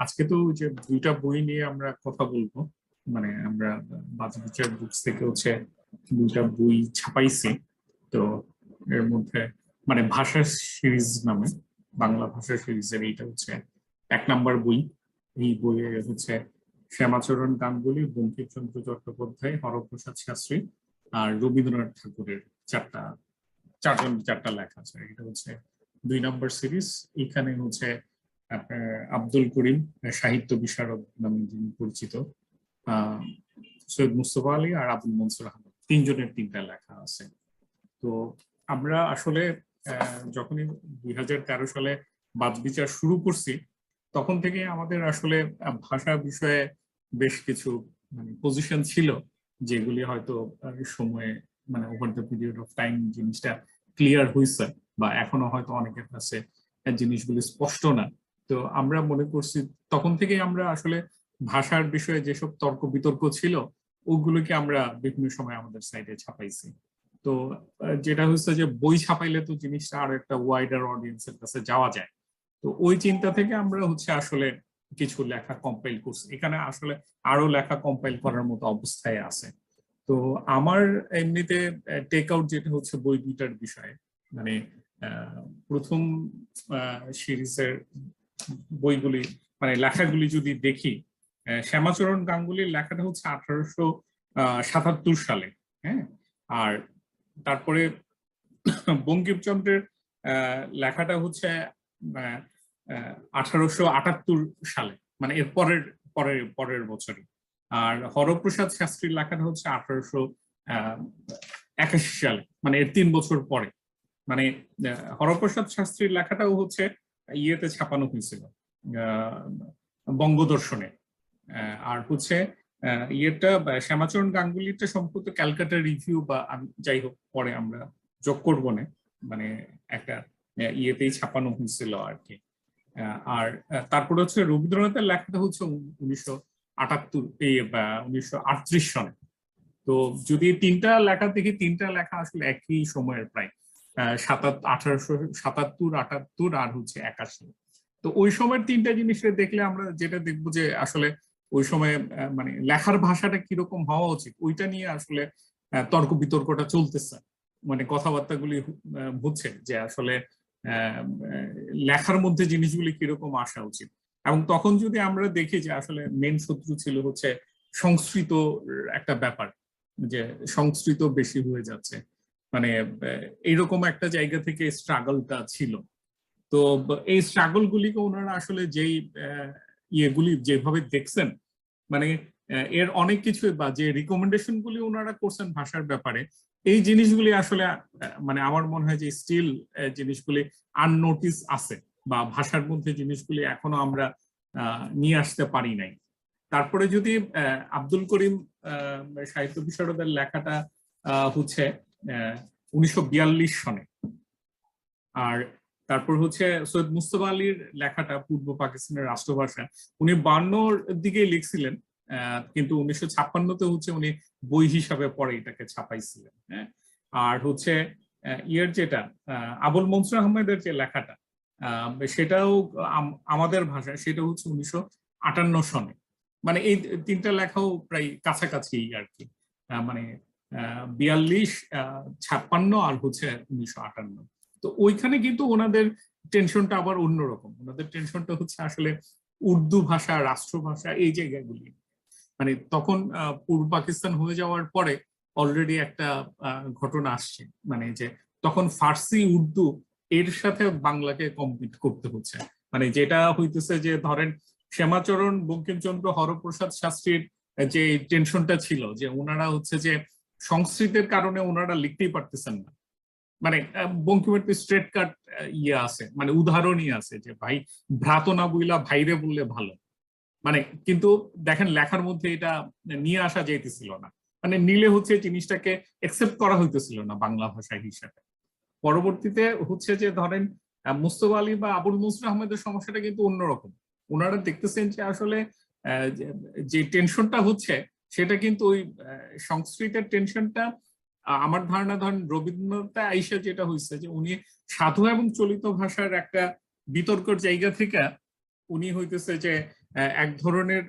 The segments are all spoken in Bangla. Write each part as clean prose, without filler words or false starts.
আজকে তো যে দুইটা বই নিয়ে আমরা কথা বলবো। মানে আমরা বাজার বুকস থেকে দুইটা বই ছাপাইছি। তো এর মধ্যে মানে ভাষা সিরিজ নামে বাংলা ভাষা সিরিজের এইটা এক নাম্বার বই। এই বইয়ে শ্যামাচরণ গাঙ্গুলি, বঙ্কিমচন্দ্র চট্টোপাধ্যায়, হরপ্রসাদ শাস্ত্রী আর রবীন্দ্রনাথ ঠাকুরের চারটা লেখা আছে। এটা দুই নম্বর সিরিজ। এখানে আপনার আব্দুল করিম সাহিত্য বিশারদ নামে যিনি পরিচিত, সৈয়দ মুস্তফা আলী আর আবুল মনসুর আহমদ, তিনজনের তিনটা লেখা আছে। তো আমরা আসলে যখনই 2013 সালে বাদ বিচার শুরু করছি, তখন থেকে আমাদের আসলে ভাষা বিষয়ে বেশ কিছু পজিশন ছিল, যেগুলি হয়তো সময়ে over the period of time জিনিসটা ক্লিয়ার হয়েছে, বা এখনো হয়তো অনেকের কাছে জিনিসগুলি স্পষ্ট না। তো আমরা মনে করছি তখন থেকে আমরা আসলে ভাষার বিষয়ে যেসব তর্ক বিতর্ক ছিল ওগুলোকে আমরা বিভিন্ন সময় আমাদের সাইটে ছাপাইছি। তো যেটা হচ্ছে যে বই ছাপাইলে তো জিনিসটা আরো একটা ওয়াইডার অডিয়েন্সের কাছে যাওয়া যায়। তো ওই চিন্তা থেকে আমরা আসলে কিছু লেখা কম্পাইল করছি। এখানে আসলে আরো লেখা কম্পাইল করার মতো অবস্থায় আছে। তো আমার এমনিতে টেক আউট যেটা বই দুইটার বিষয়ে, মানে প্রথম সিরিজের বইগুলি লেখাগুলি যদি দেখি, শ্যামাচরণ গাঙ্গুলির লেখাটা 1877 সালে, হ্যাঁ। আর তারপরে বঙ্কিমচন্দ্রের লেখাটা 1878 সালে, এর পরের পরের পরের বছরই। আর হরপ্রসাদ শাস্ত্রীর লেখাটা 1881 সালে, এর 3 বছর পরে। হরপ্রসাদ শাস্ত্রীর লেখাটাও ইয়েতে ছাপানো হয়েছিল, বঙ্গদর্শনে। আর ইয়েটা শ্যামাচরণ গাঙ্গুলিটা সম্ভবত ক্যালকাটা রিভিউ, বা যাই হোক পরে আমরা যোগ করবো না, একটা ইয়েতেই ছাপানো হয়েছিল আর কি। আর তারপরে রবীন্দ্রনাথের লেখাটা 1938 সনে। তো যদি তিনটা লেখা দেখি, তিনটা লেখা আসলে একই সময়ের প্রায় 1877, 78 আর 81। তো ওই সময়ের তিনটা জিনিসের দেখলে আমরা যেটা দেখবো যে আসলে ওই সময় লেখার ভাষাটা কিরকম হওয়া উচিত ওইটা নিয়ে আসলে তর্ক বিতর্কটা চলতেছে। কথাবার্তাগুলি হচ্ছে যে আসলে লেখার মধ্যে জিনিসগুলি কিরকম আসা উচিত। এবং তখন যদি আমরা দেখি যে আসলে মেন শত্রু ছিল সংস্কৃত একটা ব্যাপার, যে সংস্কৃত বেশি হয়ে যাচ্ছে, এইরকম একটা জায়গা থেকে স্ট্রাগলটা ছিল। তো এই স্ট্রাগল গুলিকে ওনারা আসলে যেই ইয়েগুলি যেভাবে দেখছেন, এর অনেক কিছু, বা যে রিকমেন্ডেশন গুলি ওনারা করছেন ভাষার ব্যাপারে, এই জিনিসগুলি আসলে আমার মনে হয় যে স্টিল জিনিসগুলি আননোটিস আছে, বা ভাষার মধ্যে জিনিসগুলি এখনো আমরা নিয়ে আসতে পারি নাই। তারপরে যদি আব্দুল করিম সাহিত্য বিশারদের লেখাটা 1942 সনে, আর তারপর সৈয়দ মুস্তফা আলীর লেখাটা পূর্ব পাকিস্তানের রাষ্ট্রভাষা, উনি 52-র দিকে লিখছিলেন, কিন্তু 1956-তে উনি বই হিসাবে পরে এটাকে ছাপাইছিলেন। হ্যাঁ। আর ইয়ের যেটা আবুল মনসুর আহমেদের যে লেখাটা, সেটাও আমাদের ভাষায়, সেটা 1958 সনে। এই তিনটা লেখাও প্রায় কাছাকাছি আর কি, 42, 56 আর 1958। তো ওইখানে কিন্তু ওনাদের টেনশনটা আবার অন্যরকম। ওনাদের টেনশনটা আসলে উর্দু ভাষা, রাষ্ট্রভাষা, এই জায়গাগুলি। তখন পূর্ব পাকিস্তান হয়ে যাওয়ার পরে অলরেডি একটা ঘটনা আসছে, যে তখন ফার্সি, উর্দু এর সাথে বাংলাকে কম্পিট করতে হচ্ছে। যেটা হইতেছে যে ধরেন শ্যামাচরণ, বঙ্কিমচন্দ্র, হরপ্রসাদ শাস্ত্রীর যে টেনশনটা ছিল, যে ওনারা যে সংস্কৃতের কারণে ওনারা লিখতেই পারতেছেন না। বঙ্কিমের স্ট্রেট কাট ইয়ে আছে, উদাহরণই আছে যে ভাই ভ্রাত না বইলা ভাইরে বললে ভালো। কিন্তু দেখেন লেখার মধ্যে এটা নিয়ে আসা যাইতেছিল না, নিলে জিনিসটাকে একসেপ্ট করা হইতেছিল না বাংলা ভাষা হিসাবে। পরবর্তীতে যে ধরেন মুস্তফা আলী বা আবুল মনসুর আহমেদের সমস্যাটা কিন্তু অন্যরকম। ওনারা দেখতেছেন যে আসলে যে টেনশনটা সেটা কিন্তু ওই সংস্কৃতের টেনশনটা, আমার ধারণা ধরেন রবীন্দ্রনাথ আইসা যেটা হয়েছে যে উনি সাধু এবং চলিত ভাষার একটা বিতর্কের জায়গা থেকে উনি যে এক ধরনের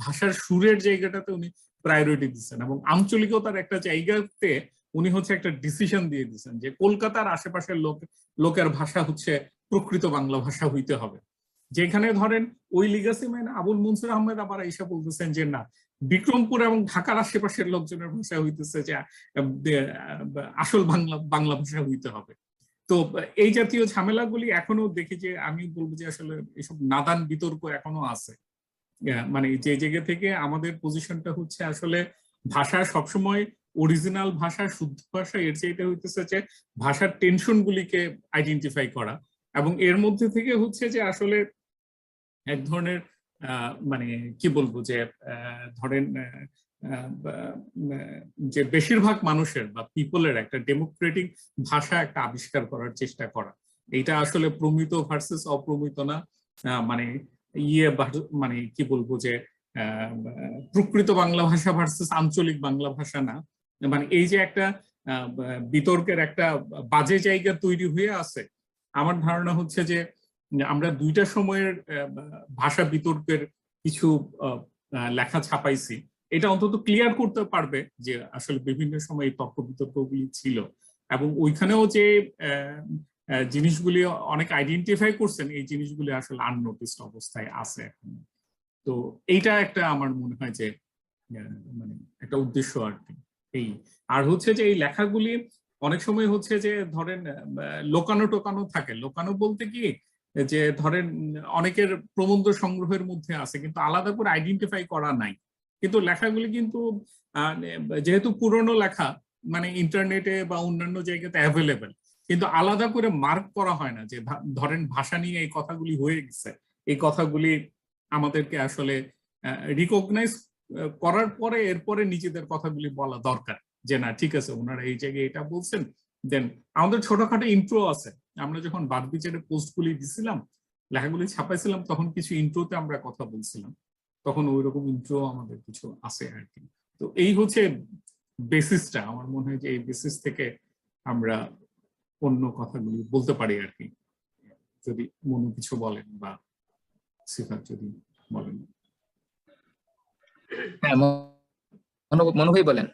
ভাষার সুরের জায়গাটাতে উনি প্রায়োরিটি দিচ্ছেন, এবং আঞ্চলিকতার একটা জায়গাতে উনি হচ্ছে একটা ডিসিশন দিয়ে দিচ্ছেন যে কলকাতার আশেপাশের লোকের ভাষা হচ্ছে প্রকৃত বাংলা ভাষা হইতে হবে। যেখানে ধরেন ওই লিগাসি ম্যান আবুল মনসুর আহমেদ আবার এসে বলতেছেন যে না, বিক্রমপুর এবং ঢাকার আশেপাশের লোকজনের ভাষা হইতেছে যে আসল বাংলা ভাষা হইতে হবে। তো এই জাতীয় ঝামেলাগুলি এখনো দেখি যে, আমি বলবো যে আসলে এসব নাদান বিতর্ক এখনো আছে। মানে যে জায়গা থেকে আমাদের পজিশনটা হচ্ছে আসলে ভাষা সবসময় অরিজিনাল ভাষা, শুদ্ধ ভাষা, এর চাইতে হইতেছে যে ভাষার টেনশন গুলিকে আইডেন্টিফাই করা, এবং এর মধ্যে থেকে হচ্ছে যে আসলে এক ধরনের মানে কি বলবো যে ধরেন যে বেশিরভাগ মানুষের বা পিপলের একটা ডেমোক্রেটিক ভাষা একটা আবিষ্কার করার চেষ্টা করা। এটা আসলে প্রমিত ভার্সেস অপ্রমিত না, মানে মানে কি বলবো যে প্রকৃত বাংলা ভাষা ভার্সেস আঞ্চলিক বাংলা ভাষা না। মানে এই যে একটা বিতর্কের একটা বাজে জায়গা তৈরি হয়ে আছে, আমার ধারণা হচ্ছে যে আমরা দুইটা সময়ের ভাষা বিতর্কের কিছু লেখা ছাপাইছি, এটা অন্তত ক্লিয়ার করতে পারবে যে আসলে বিভিন্ন সময় এই তর্ক বিতর্কগুলি ছিল, এবং ওইখানেও যে জিনিসগুলি অনেক আইডেন্টিফাই করছেন, এই জিনিসগুলি আসলে আননোটিসড অবস্থায় আছে এখন। তো এইটা একটা আমার মনে হয় যে মানে একটা উদ্দেশ্য আর কি। এই আর হচ্ছে যে এই লেখাগুলি অনেক সময় হচ্ছে যে ধরেন লোকানো টোকানো থাকে। লোকানো বলতে কি, যে ধরেন অনেকের প্রবন্ধ সংগ্রহের মধ্যে আছে কিন্তু আলাদা করে আইডেন্টিফাই করা নাই, কিন্তু লেখাগুলি কিন্তু যেহেতু পুরনো লেখা, মানে ইন্টারনেটে বা অন্যান্য জায়গাতে অ্যাভেলেবেল, কিন্তু আলাদা করে মার্ক করা হয় না যে ধরেন ভাষা নিয়ে এই কথাগুলি হয়ে গেছে, এই কথাগুলি আমাদেরকে আসলে রিকগনাইজ করার পরে এরপরে নিজেদের কথাগুলি বলা দরকার, যে না ঠিক আছে ওনারা এই জায়গায় এটা বলছেন। দেন আমাদের ছোটখাটো ইন্ট্রো আছে, আমরা যখন বাদবিচারে পোস্টগুলি দিছিলাম, লেখাগুলি ছাপাইছিলাম, তখন কিছু ইন্ট্রোতে আমরা কথা বলছিলাম, তখন ওই রকম ইন্ট্রো আমাদের কিছু আছে আর কি। তো এই হচ্ছে বেসিসটা, আমার মনে হয় যে এই বেসিস থেকে আমরা অন্য কথাগুলি বলতে পারি আর কি, যদি মনে কিছু বলেন বা সিফাত যদি বলেন। হ্যাঁ, মনে ভাই বলেন।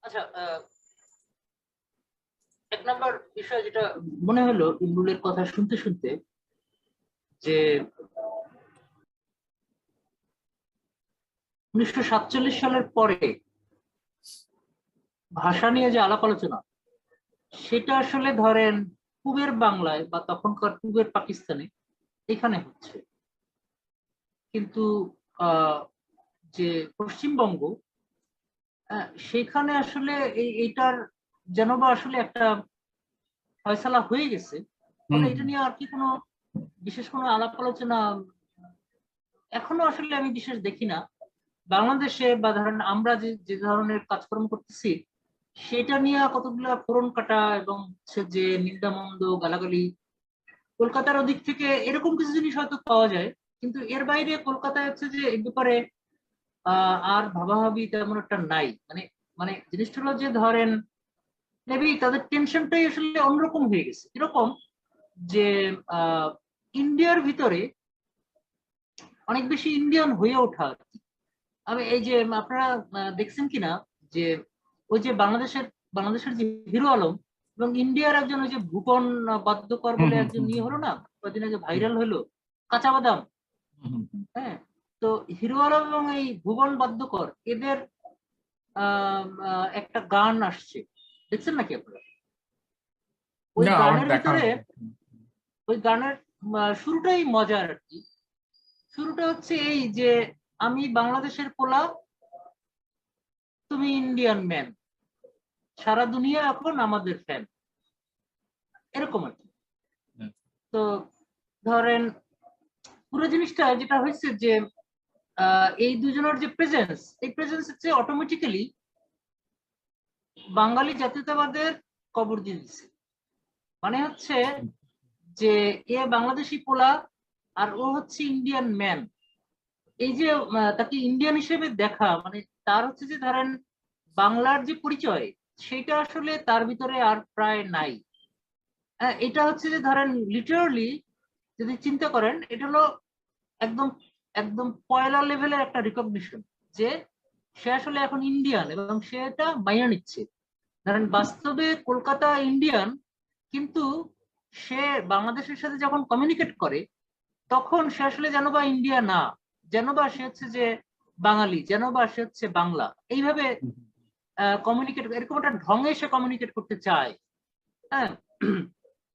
আচ্ছা, এক নম্বর বিষয় যেটা মনে হলো ইমরুলের কথা শুনতে শুনতে, যে 1947 সালের পরে ভাষা নিয়ে যে আলাপ আলোচনা, সেটা আসলে ধরেন পূবের বাংলায় বা তখনকার পূবের পাকিস্তানে এখানে হচ্ছে, কিন্তু যে পশ্চিমবঙ্গ, সেখানে আসলে এইটার যেন বা আসলে একটা ফয়সালা হয়ে গেছে, ফলে এটা নিয়ে আর কি কোনো বিশেষ কোনো আলাপ আলোচনা এখনো আসলে আমি বিশেষ দেখি না বাংলাদেশে, বা ধরেন আমরা যে ধরনের কাজকর্ম করতেছি সেটা নিয়ে কতগুলো ফোরন কাটা এবং হচ্ছে যে নিন্দামন্দ গালাগালি কলকাতার ওদিক থেকে এরকম কিছু জিনিস হয়তো পাওয়া যায়, কিন্তু এর বাইরে কলকাতায় হচ্ছে যে এই ব্যাপারে আর ভাবাভাবি তেমন একটা নাই। মানে মানে জিনিসটা হলো যে ধরেন মেবি তাদের টেনশনটাই আসলে অন্যরকম হয়ে গেছে, এরকম যে ইন্ডিয়ার ভিতরে অনেক বেশি ইন্ডিয়ান হয়ে ওঠা আর কি। আমি এই যে আপনারা দেখছেন কিনা যে ওই যে বাংলাদেশের যে হিরো আলম এবং ইন্ডিয়ার একজন ওই যে ভূপন বাদ্যকর বলে একজন নিয়ে হলো না, কয়েকদিন আগে ভাইরাল হলো, কাঁচা বাদাম। হ্যাঁ, তো হিরো আলম এবং এই ভুবন বাদ্যকর এদের একটা গান আসছে, দেখছেন নাকি আপনারা? ওই গানের ভিতরে ওই গানের শুরুটাই মজার আর কি। শুরুটা হচ্ছে এই যে আমি বাংলাদেশের পোলা, তুমি ইন্ডিয়ান ম্যান, সারা দুনিয়া এখন আমাদের ফ্যান, এরকম আর কি। তো ধরেন পুরো জিনিসটা যেটা হয়েছে যে এই দুজনের যে প্রেজেন্স, এই প্রেজেন্স হচ্ছে অটোমেটিক্যালি বাঙালি জাতীয়তাবাদের কবর দিয়ে দিচ্ছে। মানে হচ্ছে যে এ বাংলাদেশি পোলা আর ও হচ্ছে ইন্ডিয়ান ম্যান, এই যে তাকে ইন্ডিয়ান হিসেবে দেখা, মানে তার হচ্ছে যে ধরেন বাংলার যে পরিচয় সেটা আসলে তার ভিতরে আর প্রায় নাই। এটা হচ্ছে যে ধরেন লিটারালি যদি চিন্তা করেন এটা হলো একদম একদম পয়লা লেভেলের একটা রিকগনিশন যে সে আসলে এখন ইন্ডিয়ান এবং সে এটা মাইনে নিচ্ছে। ধরেন বাস্তবে কলকাতা ইন্ডিয়ান, কিন্তু সে বাংলাদেশের সাথে যখন কমিউনিকেট করে তখন সে আসলে যেন বা ইন্ডিয়া না, যেন বা সে হচ্ছে যে বাঙালি, যেন বা সে হচ্ছে বাংলা, এইভাবে কমিউনিকেট, এরকম একটা ঢঙে সে কমিউনিকেট করতে চায়। হ্যাঁ,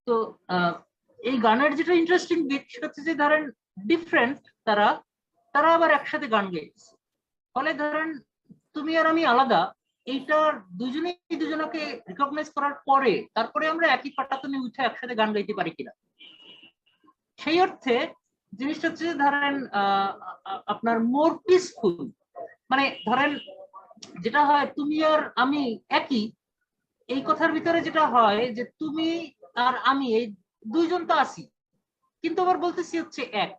তো এই গানের যেটা ইন্টারেস্টিং দিক সেটা হচ্ছে যে ধরেন ডিফারেন্ট, তারা তারা আবার একসাথে গান গাইছে। ফলে ধরেন তুমি আর আমি আলাদা, এইটার দুজনেই দুজনকে রিকগনাইজ করার পরে তারপরে আমরা একই পাটাতনে উঠে একসাথে গান গাইতে পারি কিনা। সেই অর্থে জিনিসটা হচ্ছে যে ধরেন আপনার মোর পিসফুল, মানে ধরেন যেটা হয় তুমি আর আমি একই, এই কথার ভিতরে যেটা হয় যে তুমি আর আমি এই দুইজন তো আছি, কিন্তু আবার বলতেছি হচ্ছে এক।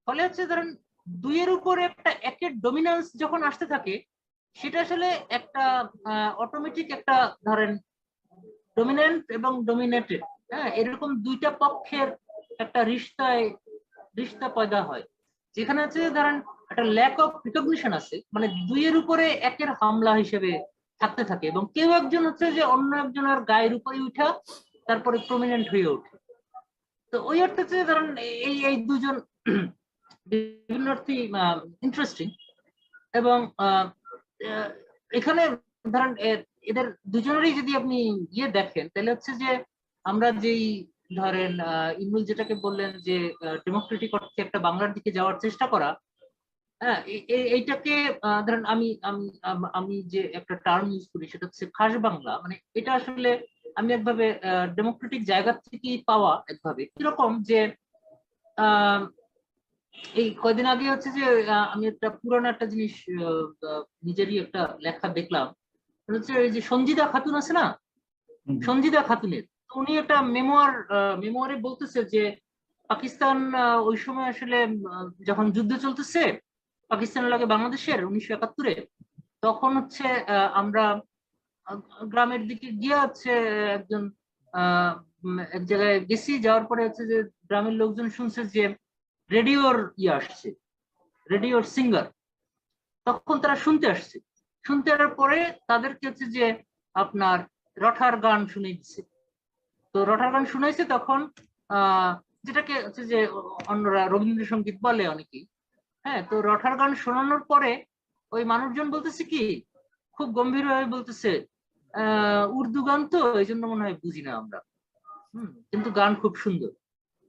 ফলে হচ্ছে ধরেন দুইয়ের উপরে একটা একের ডমিনেন্স যখন আসতে থাকে, সেটা আসলে একটা অটোমেটিক একটা ধরেন ডমিনেন্ট এবং ডমিনেটেড, হ্যাঁ, এরকম দুইটা পক্ষের একটা রিশতা পয়দা হয়, যেখানে হচ্ছে ধরেন একটা ল্যাক অফ রিকগনিশন আছে, মানে দুইয়ের উপরে একের হামলা হিসেবে থাকতে থাকে এবং কেউ একজন হচ্ছে যে অন্য একজনের গায়ের উপরে উঠা তারপরে প্রমিনেন্ট হয়ে ওঠে। তো ওই অর্থে হচ্ছে ধরেন এই এই দুজন বিভিন্ন অর্থে ইন্টারেস্টিং। এবং এখানে ধরেন এদের দুজনেরই যদি আপনি ইয়ে দেখেন তাহলে হচ্ছে যে আমরা যেই ধরেন ইমরুল যেটাকে বললেন যে ডেমোক্রেটিক অর্থে একটা বাংলার দিকে যাওয়ার চেষ্টা করা, হ্যাঁ, এইটাকে ধরেন আমি আমি আমি যে একটা টার্ম ইউজ করি সেটা হচ্ছে খাস বাংলা, মানে এটা আসলে আমি একভাবে ডেমোক্রেটিক জায়গা থেকেই পাওয়া, একভাবে কিরকম যে আহ এই কয়দিন আগে হচ্ছে যে আমি একটা পুরানো একটা জিনিস নিজেরই একটা লেখা দেখলাম, হচ্ছে এই যে সঞ্জিদা খাতুন আছে না, সঞ্জিদা খাতুনের, উনি একটা মেমোয়ারে বলতেছে যে পাকিস্তান ওই সময় আসলে যখন যুদ্ধ চলতেছে পাকিস্তানের লাগে বাংলাদেশের 1971-এ, তখন হচ্ছে আমরা গ্রামের দিকে গিয়ে হচ্ছে একজন এক জায়গায় গেছি, যাওয়ার পরে হচ্ছে যে গ্রামের লোকজন শুনছে যে রেডিওর ইয়ে আসছে, রেডিওর সিঙ্গার, তখন তারা শুনতে আসছে, শুনতে আসার পরে তাদেরকে হচ্ছে যে আপনার রঠার গান শুনে দিচ্ছে। তো রঠার গান শুনাইছে তখন যেটাকে হচ্ছে যে অন্যরা রবীন্দ্রসঙ্গীত বলে অনেকেই। হ্যাঁ, তো রঠার গান শোনানোর পরে ওই মানুষজন বলতেছে কি, খুব গম্ভীর ভাবে বলতেছে উর্দু গান তো এই জন্য মনে হয় বুঝি না আমরা, কিন্তু গান খুব সুন্দর,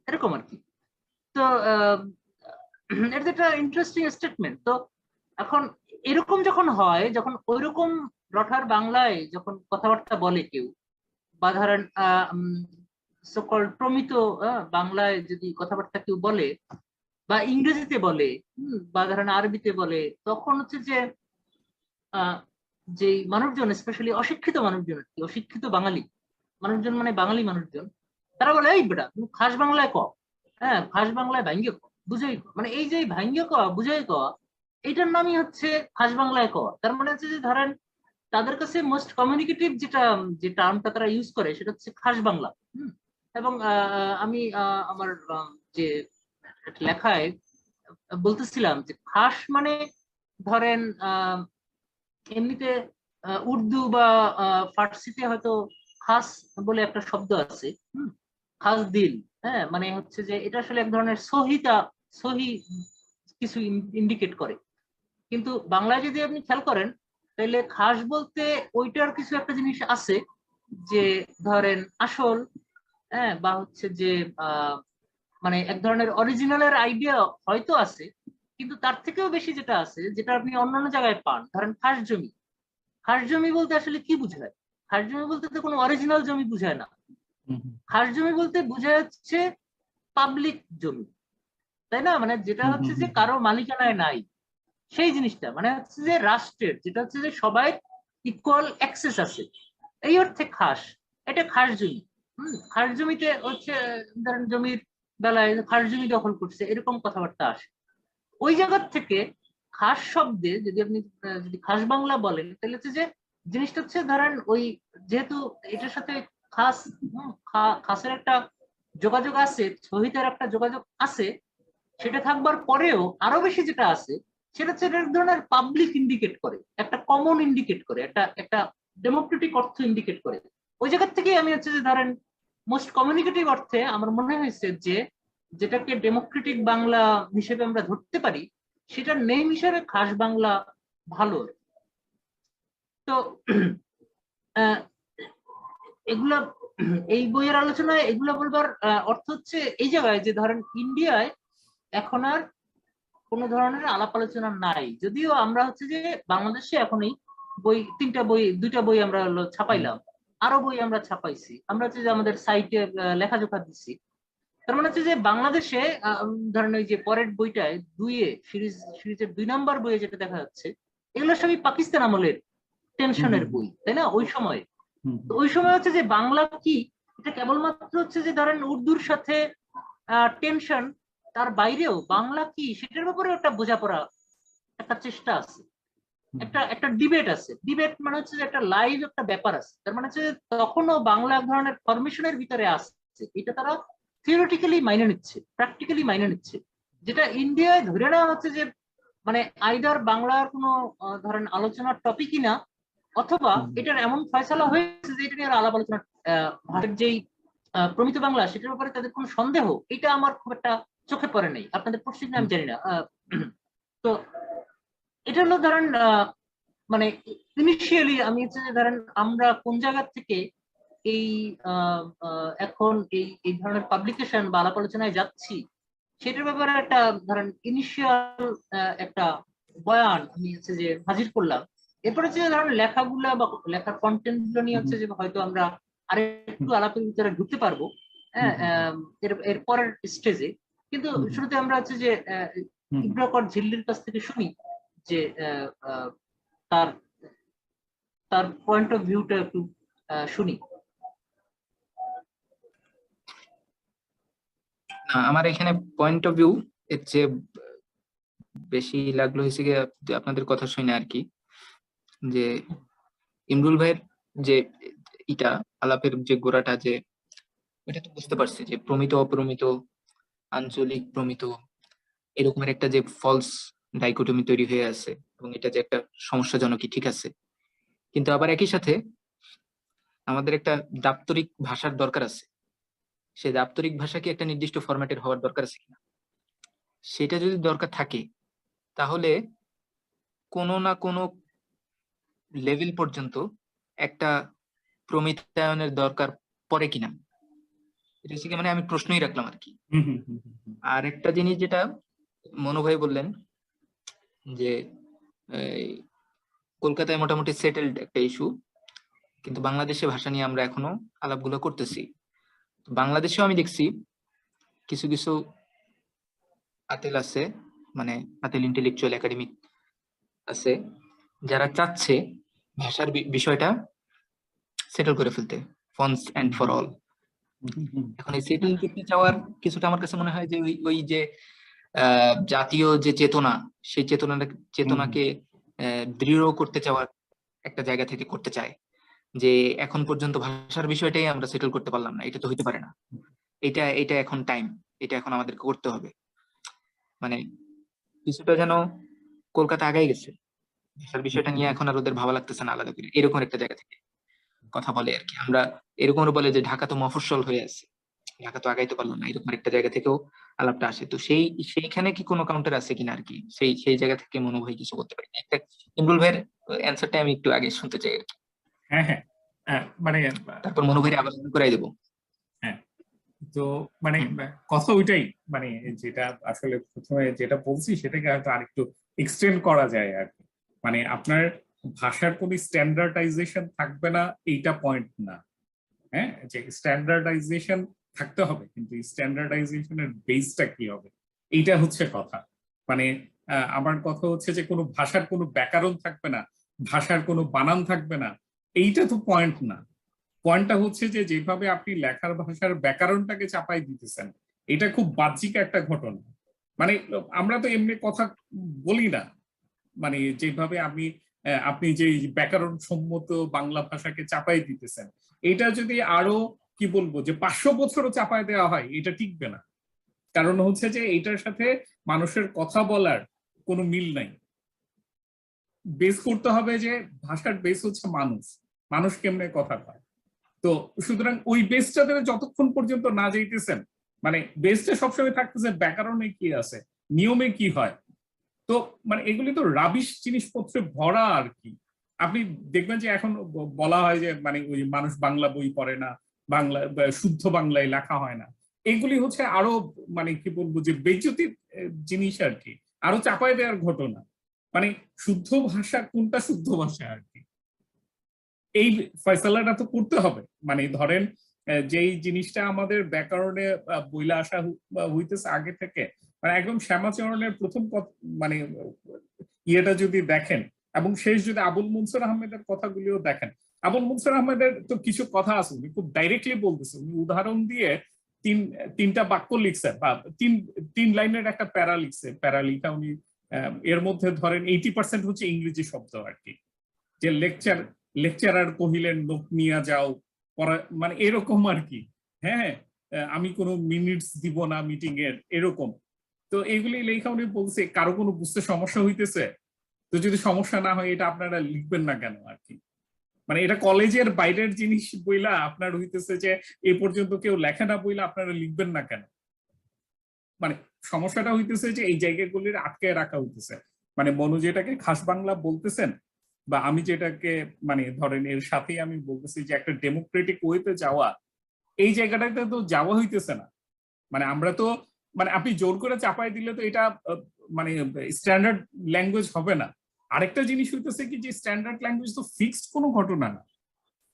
এরকম আর কি। তো এটা একটা ইন্টারেস্টিং স্টেটমেন্ট। তো এখন এরকম যখন হয়, যখন ওইরকম রঠার বাংলায় যখন কথাবার্তা বলে কেউ, বা ধরেন সকল প্রমিত বাংলায় যদি কথাবার্তা কেউ বলে বা ইংরেজিতে বলে, বা ধরেন আরবিতে বলে, তখন হচ্ছে যে যে মানুষজন, স্পেশালি অশিক্ষিত মানুষজন আর কি, অশিক্ষিত বাঙালি মানুষজন, মানে বাঙালি মানুষজন, তারা বলে এই বেটা তুমি খাস বাংলায় ক, হ্যাঁ খাস বাংলায় ভাঙ্গে ক, বুঝাই ক, মানে এই যে ভাঙ্গে ক বুঝাই ক, এইটার নামই হচ্ছে খাস বাংলায় ক। তার মানে হচ্ছে যে ধরেন তাদের কাছে মোস্ট কমিউনিকেটিভ যেটা যে টার্মটা তারা ইউজ করে সেটা হচ্ছে খাস বাংলা। এবং আমি আমার যে লেখায় বলতেছিলাম যে খাস মানে ধরেন এমনিতে উর্দু বা ফার্সিতে হয়তো খাস বলে একটা শব্দ আছে, খাস দিল, হ্যাঁ, মানে হচ্ছে যে এটা আসলে এক ধরনের সহি কিছু ইন্ডিকেট করে। কিন্তু বাংলায় যদি আপনি খেয়াল করেন তাহলে খাস বলতে ওইটার কিছু একটা জিনিস আছে যে ধরেন আসল, হ্যাঁ, বা হচ্ছে যে মানে এক ধরনের অরিজিনালের আইডিয়া হয়তো আছে, কিন্তু তার থেকেও বেশি যেটা আছে যেটা আপনি অন্যান্য জায়গায় পান, ধরেন খাস জমি। খাস জমি বলতে আসলে কি বুঝায়? খাস জমি বলতে তো কোনো অরিজিনাল জমি বুঝায় না। খাস জমি বলতে বোঝা যাচ্ছে পাবলিক জমি, তাই না? মানে যেটা হচ্ছে যে কারো মালিকানায় নাই, সেই জিনিসটা মানে হচ্ছে যে রাষ্ট্রের, যেটা হচ্ছে যে সবাই ইকুয়াল অ্যাক্সেস আছে, এই অর্থে খাস। এটা খাস জমি। খাস জমিতে হচ্ছে ধরেন জমির বেলায় খাস জমি দখল করছে, এরকম কথাবার্তা আসে। ওই জায়গার থেকে খাস শব্দে যদি আপনি যদি খাস বাংলা বলেন তাহলে হচ্ছে যে জিনিসটা হচ্ছে ধরেন ওই যেহেতু এটার সাথে খাস খাসের একটা যোগাযোগ আছে, সহিতার একটা যোগাযোগ আছে, সেটা থাকবার পরেও আরো বেশি যেটা আছে সেটা হচ্ছে এক ধরনের পাবলিক ইন্ডিকেট করে, একটা কমন ইন্ডিকেট করে, একটা একটা ডেমোক্রেটিক অর্থ ইন্ডিকেট করে। ওই জায়গা থেকেই আমি হচ্ছে যে ধরেন মোস্ট কমিউনিকেটিভ অর্থে আমার মনে হয়েছে যে যেটাকে ডেমোক্রেটিক বাংলা হিসেবে আমরা ধরতে পারি সেটার নেম হিসেবে খাস বাংলা ভালো। তো এগুলা এই বইয়ের আলোচনায় এগুলা বলবার অর্থ হচ্ছে এই জায়গায় যে ধরেন ইন্ডিয়ায় এখন আর কোনো ধরনের আলাপ আলোচনা নাই, যদিও আমরা হচ্ছে যে বাংলাদেশে এখনই বই দুইটা বই আমরা হলো ছাপাইলাম, আরো বই আমরা ছাপাইছি, আমরা হচ্ছে যে আমাদের সাইটে লেখাজোখা দিচ্ছি। তার মানে হচ্ছে যে বাংলাদেশে ধরেন ওই যে পরের বইটায় সিরিজের 2 নম্বর বইয়ে যেটা দেখা যাচ্ছে এগুলো সবই পাকিস্তান আমলের টেনশনের বই, তাই না? ওই সময় ওই সময় হচ্ছে যে বাংলা কি এটা কেবলমাত্র হচ্ছে যে ধরেন উর্দুর সাথে টেনশন, তার বাইরেও বাংলা কি সেটার ব্যাপারে একটা বোঝাপড়া, একটা চেষ্টা আছে, একটা একটা ডিবেট আছে। ডিবেট মানে হচ্ছে যে একটা লাইভ একটা ব্যাপার আছে। তার মানে হচ্ছে তখনও বাংলা এক ধরনের ফরমেশনের ভিতরে আসছে, এটা তারা থিওরিটিক্যালি মাইনে নিচ্ছে, প্র্যাকটিক্যালি মাইনে নিচ্ছে, যেটা ইন্ডিয়ায় ধরে নেওয়া হচ্ছে যে মানে আইদার বাংলার কোনো ধরেন আলোচনার টপিকই না, অথবা এটার এমন ফয়সালা হয়েছে যে এটা নিয়ে আলাপ আলোচনা ভারতের যেই প্রমিত বাংলা সেটার ব্যাপারে তাদের কোনো সন্দেহ এটা আমার খুব একটা চোখে পড়ে নাই। আপনাদের পড়ছি কিনা আমি জানি না। তো এটা হলো ধরেন মানে ইনিশিয়ালি আমি হচ্ছে যে ধরেন আমরা কোন জায়গা থেকে এই এখন এই এই ধরনের পাবলিকেশন বা আলাপ আলোচনায় যাচ্ছি সেটার ব্যাপারে একটা ধরেন ইনিশিয়াল একটা বয়ান আমি হচ্ছে যে হাজির করলাম। এরপরে যে ধরেন লেখাগুলা বা লেখার কন্টেন্ট গুলো নিয়ে হচ্ছে যে হয়তো আমরা আরেকটু আলাপের ভিতরে ঢুকতে পারবো হ্যাঁ এর পরের স্টেজে। কিন্তু শুরুতে আমরা হচ্ছে যে ইব্রাকর ঝিল্লির কাছ থেকে শুনি যে তার তার পয়েন্ট অফ ভিউটা একটু শুনি। আমার এখানে পয়েন্ট অফ ভিউ এর চেয়ে বেশি লাগলো হয়েছে গিয়ে আপনাদের কথা শুনে আর কি, যে ইমরুল ভাইয়ের যে এটা আলাপের যে গোড়াটা, যে ওইটা তো বুঝতে পারছি যে প্রমিত অপ্রমিত, আঞ্চলিক প্রমিত, এরকমের একটা যে ফলস ডাইকোটমি তৈরি হয়ে আছে এবং এটা যে একটা সমস্যাজনকই, ঠিক আছে। কিন্তু আবার একই সাথে আমাদের একটা দাপ্তরিক ভাষার দরকার আছে। সেই দাপ্তরিক ভাষা কি একটা নির্দিষ্ট ফরম্যাটের হওয়ার দরকার আছে কিনা, সেটা যদি দরকার থাকে তাহলে কোনো না কোনো লেভেল পর্যন্ত একটা প্রমিতায়নের দরকার পড়ে কিনা, এটা হচ্ছে কি মানে আমি প্রশ্নই রাখলাম আর কি। আর একটা জিনিস যেটা মনোভাই বললেন যে কলকাতায় মোটামুটি সেটেলড একটা ইস্যু, কিন্তু বাংলাদেশে ভাষা নিয়ে আমরা এখনো আলাপগুলো করতেছি। বাংলাদেশেও আমি দেখছি কিছু কিছু আতেল আছে, মানে আতেল ইন্টেলেকচুয়াল একাডেমিক আছে, যারা চাচ্ছে ভাষার বিষয়টা সেটেল করে ফেলতে, ওয়ান্স এন্ড ফর অল। এখন এই সেটেল করতে চাওয়ার কিছুটা আমার কাছে মনে হয় যে ওই যে জাতীয় যে চেতনা, সেই চেতনাকে দৃঢ় করতে চাওয়ার একটা জায়গা থেকে করতে চায়, যে এখন পর্যন্ত ভাষার বিষয়টাই আমরা সেটেল করতে পারলাম না, এটা তো হইতে পারে না, এটা এখন টাইম, এটা এখন আমাদেরকে করতে হবে। মানে কিছুটা যেন কলকাতা আগাই গেছে ভাষার বিষয়টা নিয়ে, এখন আর ওদের ভাবা লাগতেছে না আলাদা করে, এরকম একটা জায়গা থেকে কথা বলে আর কি। আমরা এরকম বলে যে ঢাকা তো মফস্বল হয়ে আছে, ঢাকা তো আগাইতে পারলো না, এরকম একটা জায়গা থেকেও আলাপটা আসে। তো সেইখানে কি কোনো কাউন্টার আছে কিনা আর কি, সেই জায়গা থেকে মনোভাই কিছু করতে পারি একটা। ইমরুল ভাইয়ের অ্যান্সারটা আমি একটু আগে শুনতে চাই আর কি। হ্যাঁ মানে তারপর মনোভাইয়ের আবার করাই দেবো। হ্যাঁ, তো মানে কথা ওইটাই, মানে যেটা আসলে প্রথমে যেটা বলছি সেটাকে হয়তো আরেকটু এক্সটেন্ড করা যায় আর কি। মানে আপনার ভাষার কোনো স্ট্যান্ডার্ডাইজেশন থাকবে না এইটা পয়েন্ট না, হ্যাঁ, যে স্ট্যান্ডার্ডাইজেশন থাকতে হবে, কিন্তু স্ট্যান্ডার্ডাইজেশনের বেসটা কি হবে এইটা হচ্ছে কথা। মানে আমার কথা হচ্ছে যে কোনো ভাষার কোনো ব্যাকরণ থাকবে না, ভাষার কোনো বানান থাকবে না, এইটা তো পয়েন্ট না। পয়েন্টটা হচ্ছে যে যেভাবে আপনি লেখার ভাষার ব্যাকরণটাকে চাপাই দিতেছেন, এটা খুব বাহ্যিক একটা ঘটনা। মানে আমরা তো এমনি কথা বলি না, মানে যেভাবে আপনি যে ব্যাকরণ সম্মত বাংলা ভাষাকে চাপাই দিতেছেন, এটা যদি আরো কি বলবো যে 500 বছরও চাপায় দেওয়া হয়, এটা টিকবে না। কারণ হচ্ছে যে এটার সাথে মানুষের কথা বলার কোনো মিল নাই। বেস করতে হবে যে ভাষার বেস হচ্ছে মানুষ, মানুষ কেমনে কথা কয়। তো সুতরাং ওই বেসটাতে যতক্ষণ পর্যন্ত না যাইতেছেন, মানে বেসটা সবসময় থাকতেছে ব্যাকরণে কি আছে, নিয়মে কি হয়। তো মানে এগুলি তো রাবিশ জিনিসপত্রে ভরা আর কি। আপনি দেখবেন যে এখন বলা হয় যে মানে ওই মানুষ বাংলা বই পড়ে না, বাংলা শুদ্ধ বাংলায় লেখা হয় না। এগুলি হচ্ছে আরো মানে কি বলবো যে বেজ্জতির জিনিস আর কি, আরো চাপায় দেওয়ার ঘটনা। মানে শুদ্ধ ভাষা কোনটা শুদ্ধ ভাষা আর কি, এই ফয়সালাটা তো করতে হবে। মানে ধরেন যেই জিনিসটা আমাদের ব্যাকরণে বইলা আসা হইতেছে আগে থেকে, মানে একদম শ্যামাচরণের প্রথম মানে ইয়েটা যদি দেখেন, এবং শেষ যদি আবুল মনসুর আহমেদের কথাগুলিও দেখেন, আবুল মনসুর আহমেদের তো কিছু কথা আছে উনি খুব ডাইরেক্টলি বলতেছে, উনি উদাহরণ দিয়ে তিনটা বাক্য লিখছে বা তিন লাইনের একটা প্যারা লিখছে। প্যারা লিখা উনি এর মধ্যে ধরেন 80% হচ্ছে ইংরেজি শব্দ আর কি, যে লেকচারার কহিলেন লোক নিয়ে যাও পড়া, মানে এরকম আর কি। হ্যাঁ, আমি কোনো মিনিটস দিব না মিটিং এর, এরকম। তো এইগুলি লেখা উনি বলছে কারো কোনো বুঝতে সমস্যা হইতেছে, তো যদি সমস্যা না হয় এটা আপনারা লিখবেন না কেন আর কি। মানে এটা কলেজের বাইরের জিনিস বইলা আপনার হইতেছে যে এই পর্যন্ত কেউ লেখে না বইলা আপনারা লিখবেন না কেন। মানে সমস্যাটা হইতেছে যে এই জায়গাগুলির আটকে রাখা হইতেছে। মানে মনু যেটাকে খাস বাংলা বলতেছেন, বা আমি যেটাকে মানে ধরেন এর সাথেই আমি বলতেছি যে একটা ডেমোক্রেটিক ওয়েতে যাওয়া, এই জায়গাটাতে তো যাওয়া হইতেছে না। মানে আমরা তো মানে আপনি জোর করে চাপাই দিলে তো এটা মানে স্ট্যান্ডার্ড ল্যাঙ্গুয়েজ হবে না। আরেকটা জিনিস হইতেছে কি যে স্ট্যান্ডার্ড ল্যাঙ্গুয়েজ তো ফিক্সড কোনো ঘটনা না,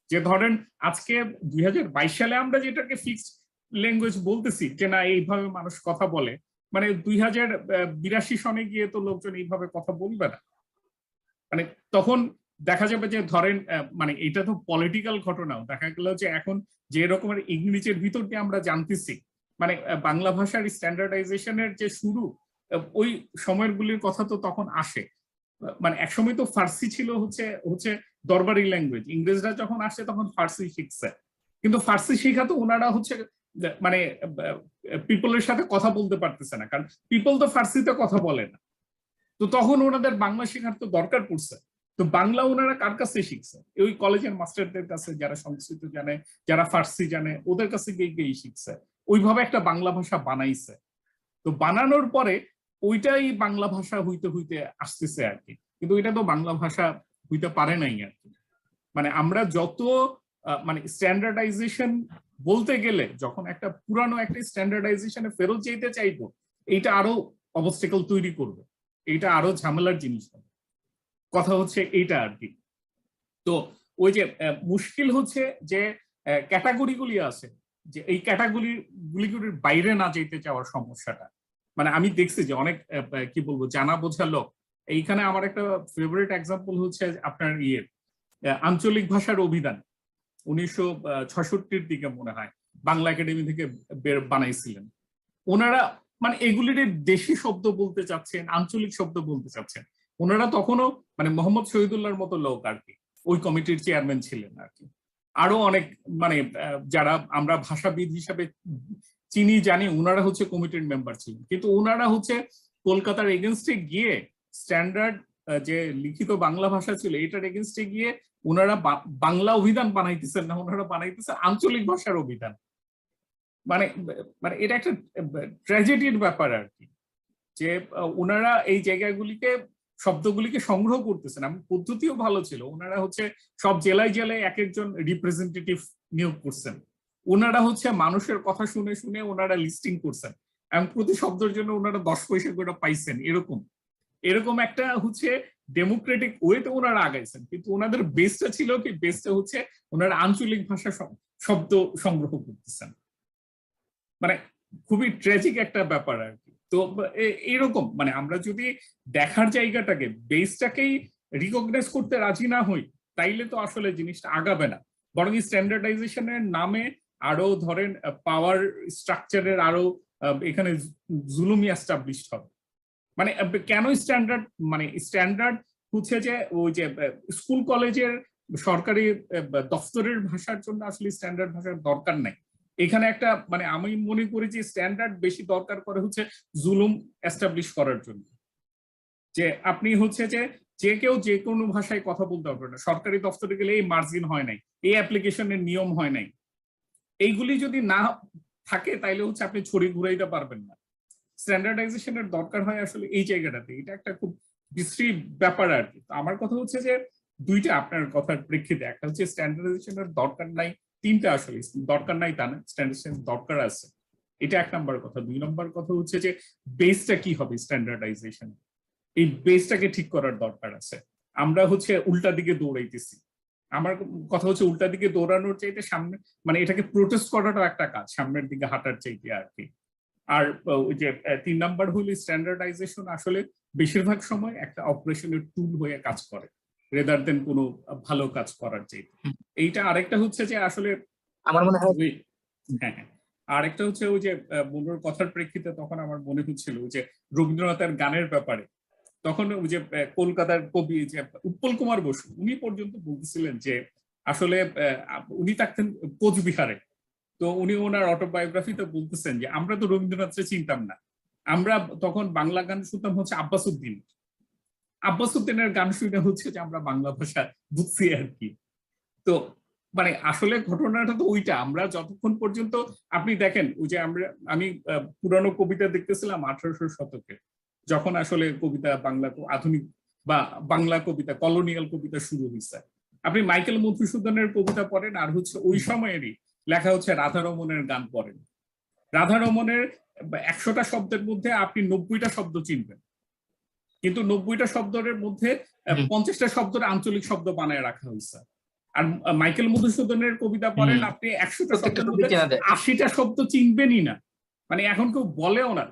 যে ধরেন আজকে 2022 সালে আমরা যেটাকে ফিক্সড ল্যাঙ্গুয়েজ বলতেছি যে না এইভাবে মানুষ কথা বলে, মানে 2082 সনে গিয়ে তো লোকজন এইভাবে কথা বলবে না। মানে তখন দেখা যাবে যে ধরেন মানে এটা তো পলিটিক্যাল ঘটনাও, দেখা গেল যে এখন যে রকমের ইংরেজির ভিতর দিয়ে আমরা জানতেছি, মানে বাংলা ভাষার স্ট্যান্ডার্ডাইজেশনের যে শুরু, ওই সময়গুলির কথা তো তখন আসে। মানে একসময় তো ফার্সি ছিল হচ্ছে হচ্ছে দরবারি ল্যাঙ্গুয়েজ, ইংরেজরা যখন আসে তখন ফার্সি শিখছে, কিন্তু ফার্সি শেখা তো ওনারা হচ্ছে মানে পিপলের সাথে কথা বলতে পারতেছে না, কারণ পিপল তো ফার্সিতে কথা বলে না। তো তখন ওনাদের বাংলা শেখার তো দরকার পড়ছে। তো বাংলা ওনারা কার কাছে শিখছে? ওই কলেজের মাস্টারদের কাছে, যারা সংস্কৃত জানে, যারা ফার্সি জানে, ওদের কাছে গিয়ে গিয়ে শিখছে। ওইভাবে একটা বাংলা ভাষা বানাইছে। তো বানানোর পরে ওইটাই বাংলা ভাষা হইতে হইতে আসতেছে আর কি, কিন্তু ওইটা তো বাংলা ভাষা হইতে পারে নাই আর কি। মানে আমরা যত মানে স্ট্যান্ডার্ডাইজেশন বলতে গেলে, যখন একটা পুরানো একটা স্ট্যান্ডার্ডাইজেশনে ফেরত যেতে চাইবো, এইটা আরো অবস্টেকল তৈরি করবে, এইটা আরো ঝামেলার জিনিস হবে। কথা হচ্ছে এইটা আর কি। তো ওই যে মুশকিল হচ্ছে যে ক্যাটাগরিগুলি আছে, যে এই ক্যাটাগরিগুলির বাইরে না যেতে চাওয়ার সমস্যাটা। মানে আমি দেখছি যে অনেক কি বলবো জানা বোঝা লোক, এইখানে আমার একটা ফেভারিট এক্সাম্পল হচ্ছে আপনার আঞ্চলিক ভাষার অভিধান 1966-র দিকে মনে হয় বাংলা একাডেমি থেকে বানাইছিলেন ওনারা। মানে এগুলির দেশি শব্দ বলতে চাচ্ছেন, আঞ্চলিক শব্দ বলতে চাচ্ছেন ওনারা। তখনও মানে মোহাম্মদ শহীদুল্লাহর মতো লোক আর কি ওই কমিটির চেয়ারম্যান ছিলেন আর কি। আরো অনেক মানে যারা আমরা ভাষাবিদ হিসাবে চিনি জানি, ওনারা হচ্ছে কমিটির মেম্বার ছিলেন, কিন্তু ওনারা হচ্ছে কলকাতার এগেনস্টে গিয়ে স্ট্যান্ডার্ড যে লিখিত বাংলা ভাষা ছিল এটার এগেনস্টে গিয়ে ওনারা বাংলা অভিধান বানাইতেছেন না, ওনারা বানাইতেছে আঞ্চলিক ভাষার অভিধান। মানে মানে এটা একটা ট্র্যাজেডির ব্যাপার আর কি, যে ওনারা এই জায়গাগুলিকে শব্দগুলিকে সংগ্রহ করতেছেন। এবং পদ্ধতিও ভালো ছিল, ওনারা হচ্ছে সব জেলায় জেলায় এক একজন রিপ্রেজেন্টেটিভ নিয়োগ করছেন। ওনারা হচ্ছে মানুষের কথা শুনে শুনে ওনারা লিস্টিং করছেন, এবং প্রতি শব্দের জন্য ওনারা 10 পয়সা করে পাইছেন। এরকম এরকম একটা হচ্ছে ডেমোক্রেটিক ওয়েতে ওনারা আগাইছেন, কিন্তু ওনাদের বেসটা ছিল কি, বেসটা হচ্ছে ওনারা আঞ্চলিক ভাষা শব্দ সংগ্রহ করতেছেন। মানে খুবই ট্র্যাজিক একটা ব্যাপার আর কি। তো এইরকম মানে আমরা যদি দেখার জায়গাটাকে, বেসটাকেই রিকগনাইজ করতে রাজি না হই, তাইলে তো আসলে জিনিসটা আগাবে না, বরং স্ট্যান্ডার্ডাইজেশনের নামে আরো ধরেন পাওয়ার স্ট্রাকচারের আরো এখানে জুলুমি এস্টাবলিশড হবে। মানে কেন স্ট্যান্ডার্ড, মানে স্ট্যান্ডার্ড হচ্ছে যে ওই যে স্কুল কলেজের সরকারি দপ্তরের ভাষার জন্য আসলে স্ট্যান্ডার্ড ভাষার দরকার নাই। এখানে একটা মানে আমি মনে করি যে স্ট্যান্ডার্ড বেশি দরকার করে হচ্ছে জুলুম এস্টাবলিশ করার জন্য, যে আপনি হচ্ছে যে কেউ যে কোনো ভাষায় কথা বলতে পারবে না। সরকারি দপ্তরে গেলে এই মার্জিন হয় নাই, এই অ্যাপ্লিকেশনের নিয়ম হয় নাই, এইগুলি যদি না থাকে তাইলে হচ্ছে আপনি ছড়ি ঘুরাইতে পারবেন না। স্ট্যান্ডার্ডাইজেশনের দরকার হয় আসলে এই জায়গাটাতে। এটা একটা খুব বিশ্রী ব্যাপার আর কি। আমার কথা হচ্ছে যে দুইটা আপনার কথার প্রেক্ষিতে, একটা হচ্ছে স্ট্যান্ডার্ডাইজেশনের দরকার নাই, তিনটা আসলে দরকার নাই তা না, স্ট্যান্ডার্ডাইজেশন দরকার আছে, এটা এক নম্বর কথা। দুই নম্বর কথা হচ্ছে যে বেসটা কি হবে স্ট্যান্ডার্ডাইজেশন, এই বেসটাকে ঠিক করার দরকার আছে। আমরা হচ্ছে উল্টা দিকে দৌড়াইতেছি। আমার কথা হচ্ছে উল্টা দিকে দৌড়ানোর চাইতে সামনে মানে এটাকে প্রোটেস্ট করাটাও একটা কাজ, সামনের দিকে হাঁটার চাইতে আর কি। আর ওই যে 3 নাম্বার হইল স্ট্যান্ডার্ডাইজেশন আসলে বেশিরভাগ সময় একটা অপারেশনের টুল হয়ে কাজ করে রেদার দেন কোনো ভালো কাজ করার চাইতে। এইটা আরেকটা হচ্ছে যে আসলে আমার মনে হয় হ্যাঁ হ্যাঁ, আরেকটা হচ্ছে ওই যে মনোর কথার প্রেক্ষিতে তখন আমার মনে হচ্ছিল যে রবীন্দ্রনাথের গানের ব্যাপারে, তখন ওই যে কলকাতার কবি যে উৎপল কুমার বসু উনি পর্যন্ত বলতেছিলেন যে আসলে উনি থাকতেন কোচবিহারে, তো উনি ওনার অটোবায়োগ্রাফিতে বলতেছেন যে আমরা তো রবীন্দ্রনাথকে চিনতাম না, আমরা তখন বাংলা গান শুনতাম হচ্ছে আব্বাস উদ্দিনের গান শুনে হচ্ছে যে আমরা বাংলা ভাষা বুঝছি আর কি। তো মানে আসলে ঘটনাটা তো ওইটা, আমরা যতক্ষণ পর্যন্ত আপনি দেখেন ওই যে আমি পুরানো কবিতা দেখতেছিলাম 1800 শতকে, যখন আসলে কবিতা বাংলা আধুনিক বা বাংলা কবিতা কলোনিয়াল কবিতা শুরু হয়েছে। আপনি মাইকেল মধুসূদনের কবিতা পড়েন আর হচ্ছে ওই সময়েরই লেখা হচ্ছে রাধারমণের গান পড়েন। রাধারমণের 100টা শব্দের মধ্যে আপনি 90টা শব্দ চিনবেন, কিন্তু 90টা শব্দের মধ্যে 50টা শব্দের আঞ্চলিক শব্দ বানায় রাখা হয়েছে। আর মাইকেল মধুসূদনের কবিতা পড়েন আপনি 100টা শব্দের মধ্যে 80টা শব্দ চিনবেনই না, মানে এখন কেউ বলেও না,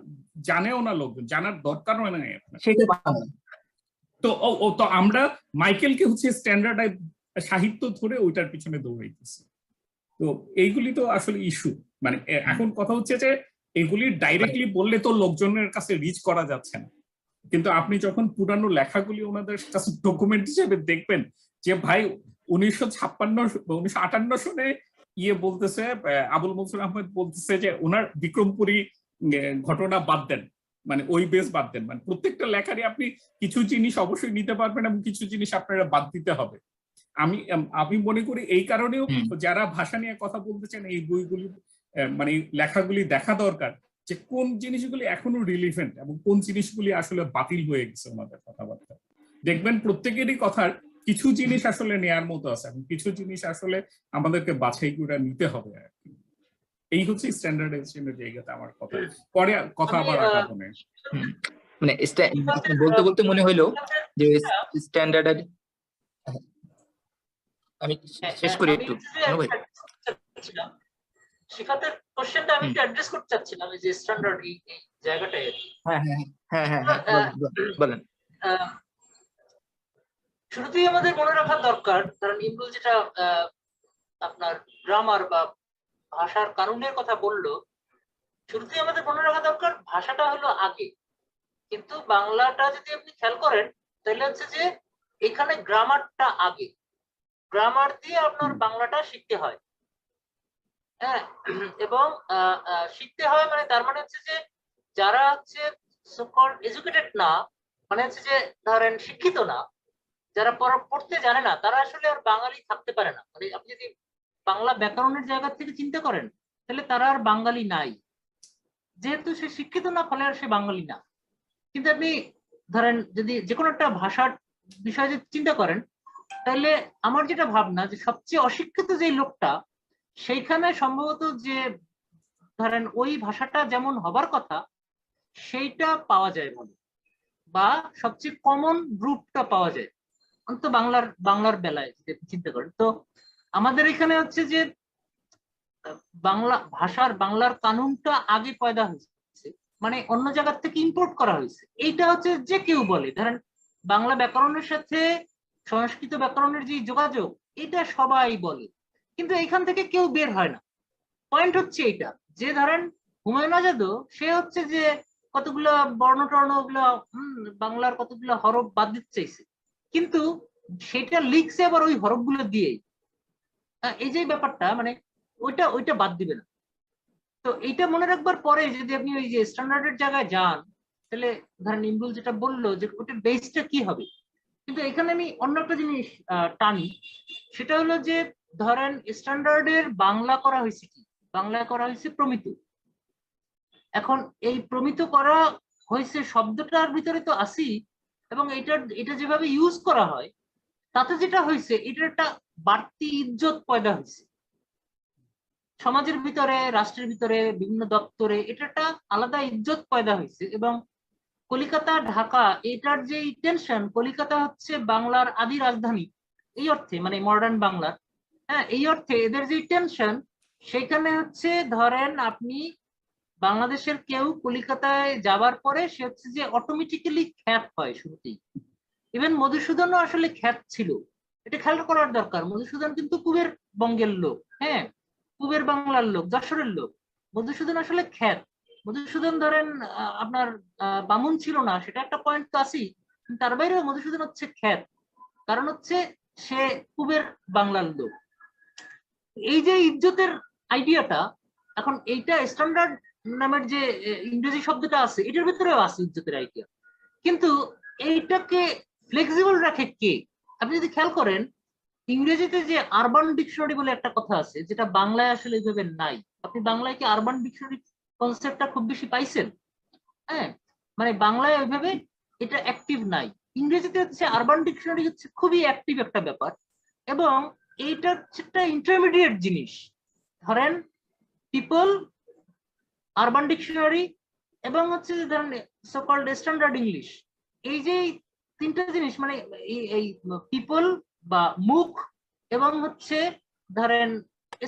জানেও না, লোকজন জানার দরকারও নাই আপনার। তো আমরা মাইকেলকে হচ্ছে স্ট্যান্ডার্ড সাহিত্য ধরে ওইটার পিছনে দৌড়াইতেছি। তো এইগুলি তো আসলে ইস্যু। মানে এখন কথা হচ্ছে যে এগুলি ডাইরেক্টলি বললে তো লোকজনের কাছে রিচ করা যাচ্ছে না, কিন্তু আপনি যখন পুরানো লেখাগুলি ওনাদের কাছে ডকুমেন্ট হিসেবে দেখবেন যে ভাই 1958 সনে বলতেছে আবুল মনসুর আহমেদ বলতেছে যে ওনার বিক্রমপুরী ঘটনা বাদ দেন, মানে ওই বেস বাদ দেন, মানে প্রত্যেকটা লেখারই আপনি কিছু জিনিস অবশ্যই নিতে পারবেন এবং কিছু জিনিস আপনারা বাদ দিতে হবে। আমি মনে করি এই কারণেও যারা ভাষা নিয়ে কথা বলতে চান এই বইগুলি মানে লেখাগুলি দেখা দরকার যে কোন জিনিসগুলি এখনো রিলিভেন্ট এবং কোন জিনিসগুলি আসলে বাতিল হয়ে গেছে ওনাদের কথাবার্তা। দেখবেন প্রত্যেকেরই কথার কিছু জিনিস আসলে নেয়ার মতো আছে এবং কিছু জিনিস আসলে আমাদেরকে বাছাই করে নিতে হবে আর কি। এই হচ্ছে স্ট্যান্ডার্ডাইজেশনের জায়গাতে আমার কথা। পরে কথা আবার আগাবো না, মানে বলতে বলতে মনে হইলো যে স্ট্যান্ডার্ড, আমি শেষ করি একটু শিখাতে কোশ্চেনটা আমি একটু অ্যাড্রেস করতে চাচ্ছিলাম যে স্ট্যান্ডার্ড এই জায়গাটায়। হ্যাঁ বলেন। শুরুতেই আমাদের মনে রাখা দরকার, কারণ ইমরুল যেটা আপনার গ্রামার বা ভাষার কানুনের কথা বললো, শুরুতেই আমাদের মনে রাখা দরকার ভাষাটা হলো আগে, কিন্তু বাংলাটা যদি আপনি খেয়াল করেন তাহলে হচ্ছে যে এখানে গ্রামারটা আগে, গ্রামার দিয়ে আপনার বাংলাটা শিখতে হয়। হ্যাঁ, এবং শিখতে হয় মানে তার মানে হচ্ছে যে যারা হচ্ছে এডুকেটেড না, মানে হচ্ছে যে ধরেন শিক্ষিত না, যারা পড়তে জানে না, তারা আসলে আর বাঙালি থাকতে পারে না। মানে আপনি যদি বাংলা ব্যাকরণের জায়গা থেকে চিন্তা করেন তাহলে তারা আর বাঙালি নাই, যেহেতু সে শিক্ষিত না ফলে আর সে বাঙালি না। কিন্তু আপনি ধরেন যদি যে কোনো একটা ভাষার বিষয়ে যদি চিন্তা করেন তাহলে আমার যেটা ভাবনা যে সবচেয়ে অশিক্ষিত যে লোকটা, সেইখানে সম্ভবত যে ধরেন ওই ভাষাটা যেমন হবার কথা সেইটা পাওয়া যায় মনে, বা সবচেয়ে কমন গ্রুপটা পাওয়া যায় অন্তত বাংলার বেলায় চিন্তা করেন। তো আমাদের এখানে হচ্ছে যে বাংলার কানুনটা আগে পয়দা হয়েছে, মানে অন্য জায়গা থেকে ইম্পোর্ট করা হয়েছে। এইটা হচ্ছে যে কেউ বলে ধরেন বাংলা ব্যাকরণের সাথে সংস্কৃত ব্যাকরণের যে যোগাযোগ, এটা সবাই বলে, কিন্তু এখান থেকে কেউ বের হয় না। পয়েন্ট হচ্ছে এইটা যে ধরেন হুমায়ুন আজাদও সে হচ্ছে যে কতগুলো বর্ণ টর্ণ ওগুলো বাংলার কতগুলো হরফ বাদ দিতে চাইছে, কিন্তু সেটা লিখছে আবার ওই হরফগুলো দিয়ে। এই যে ব্যাপারটা মানে ওইটা ওইটা বাদ দিবে না। তো এইটা মনে রাখবার পরে যদি আপনি ওই যে স্ট্যান্ডার্ডের জায়গায় যান, তাহলে ধরেন ইমরুল যেটা বললো যে ওটার বেসটা কি হবে। কিন্তু এখানে আমি অন্য একটা জিনিস টানি, সেটা হলো যে ধরেন স্ট্যান্ডার্ডের বাংলা করা হয়েছে কি, বাংলা করা হয়েছে প্রমিত। এখন এই প্রমিত করা হয়েছে শব্দটার ভিতরে তো আসি, এবং এটা যেভাবে ইউজ করা হয় তাতে যেটা হয়েছে এটা একটা বাড়তি ইজ্জত পয়দা হয়েছে সমাজের ভিতরে, রাষ্ট্রের ভিতরে, বিভিন্ন দপ্তরে। এটা একটা আলাদা ইজ্জত পয়দা হয়েছে। এবং কলিকাতা, ঢাকা, এটার যে টেনশন, কলিকাতা হচ্ছে বাংলার আদি রাজধানী এই অর্থে, মানে মডার্ন বাংলার, হ্যাঁ, এই অর্থে এদের যে টেনশন, সেখানে হচ্ছে ধরেন আপনি বাংলাদেশের কেউ কলিকাতায় যাবার পরে সে হচ্ছে যে অটোমেটিক্যালি খ্যাত হয় শুরুতেই। ইভেন মধুসূদনও আসলে খ্যাত ছিল, এটা খেয়াল করার দরকার। মধুসূদন কিন্তু পূবের বঙ্গের লোক, হ্যাঁ, পূবের বাংলার লোক, যশোরের লোক। মধুসূদন আসলে খ্যাত। মধুসূদন ধরেন আপনার বামুন ছিল না, সেটা একটা পয়েন্ট তো আছেই, তার বাইরেও মধুসূদন হচ্ছে খ্যাত, কারণ হচ্ছে সে পূবের বাংলার লোক। এই যে ইজ্জতের আইডিয়াটা, এখন এইটা স্ট্যান্ডার্ড নামের যে ইংরেজি শব্দটা আছে এটার ভিতরেও আছে ইজ্জতের আইডিয়া। কিন্তু এইটাকে ফ্লেক্সিবল রাখে কে? আপনি যদি খেয়াল করেন, ইংরেজিতে যে আরবান ডিকশনারি বলে একটা কথা আছে, যেটা বাংলায় আসলে এইভাবে নাই। আপনি বাংলায় কি আরবান ডিকশনারি কনসেপ্টটা খুব বেশি পাইছেন? হ্যাঁ, মানে বাংলায় ওইভাবে এটা অ্যাক্টিভ নাই। ইংরেজিতে হচ্ছে আরবান ডিকশনারি হচ্ছে খুবই অ্যাক্টিভ একটা ব্যাপার, এবং এইটা হচ্ছে একটা ইন্টারমিডিয়েট জিনিস। ধরেন পিপল, আরবান ডিকশনারি, এবং হচ্ছে যে ধরেন সো কল্ড স্ট্যান্ডার্ড ইংলিশ। এই যে তিনটা জিনিস, মানে এই পিপল বা মুখ, এবং হচ্ছে ধরেন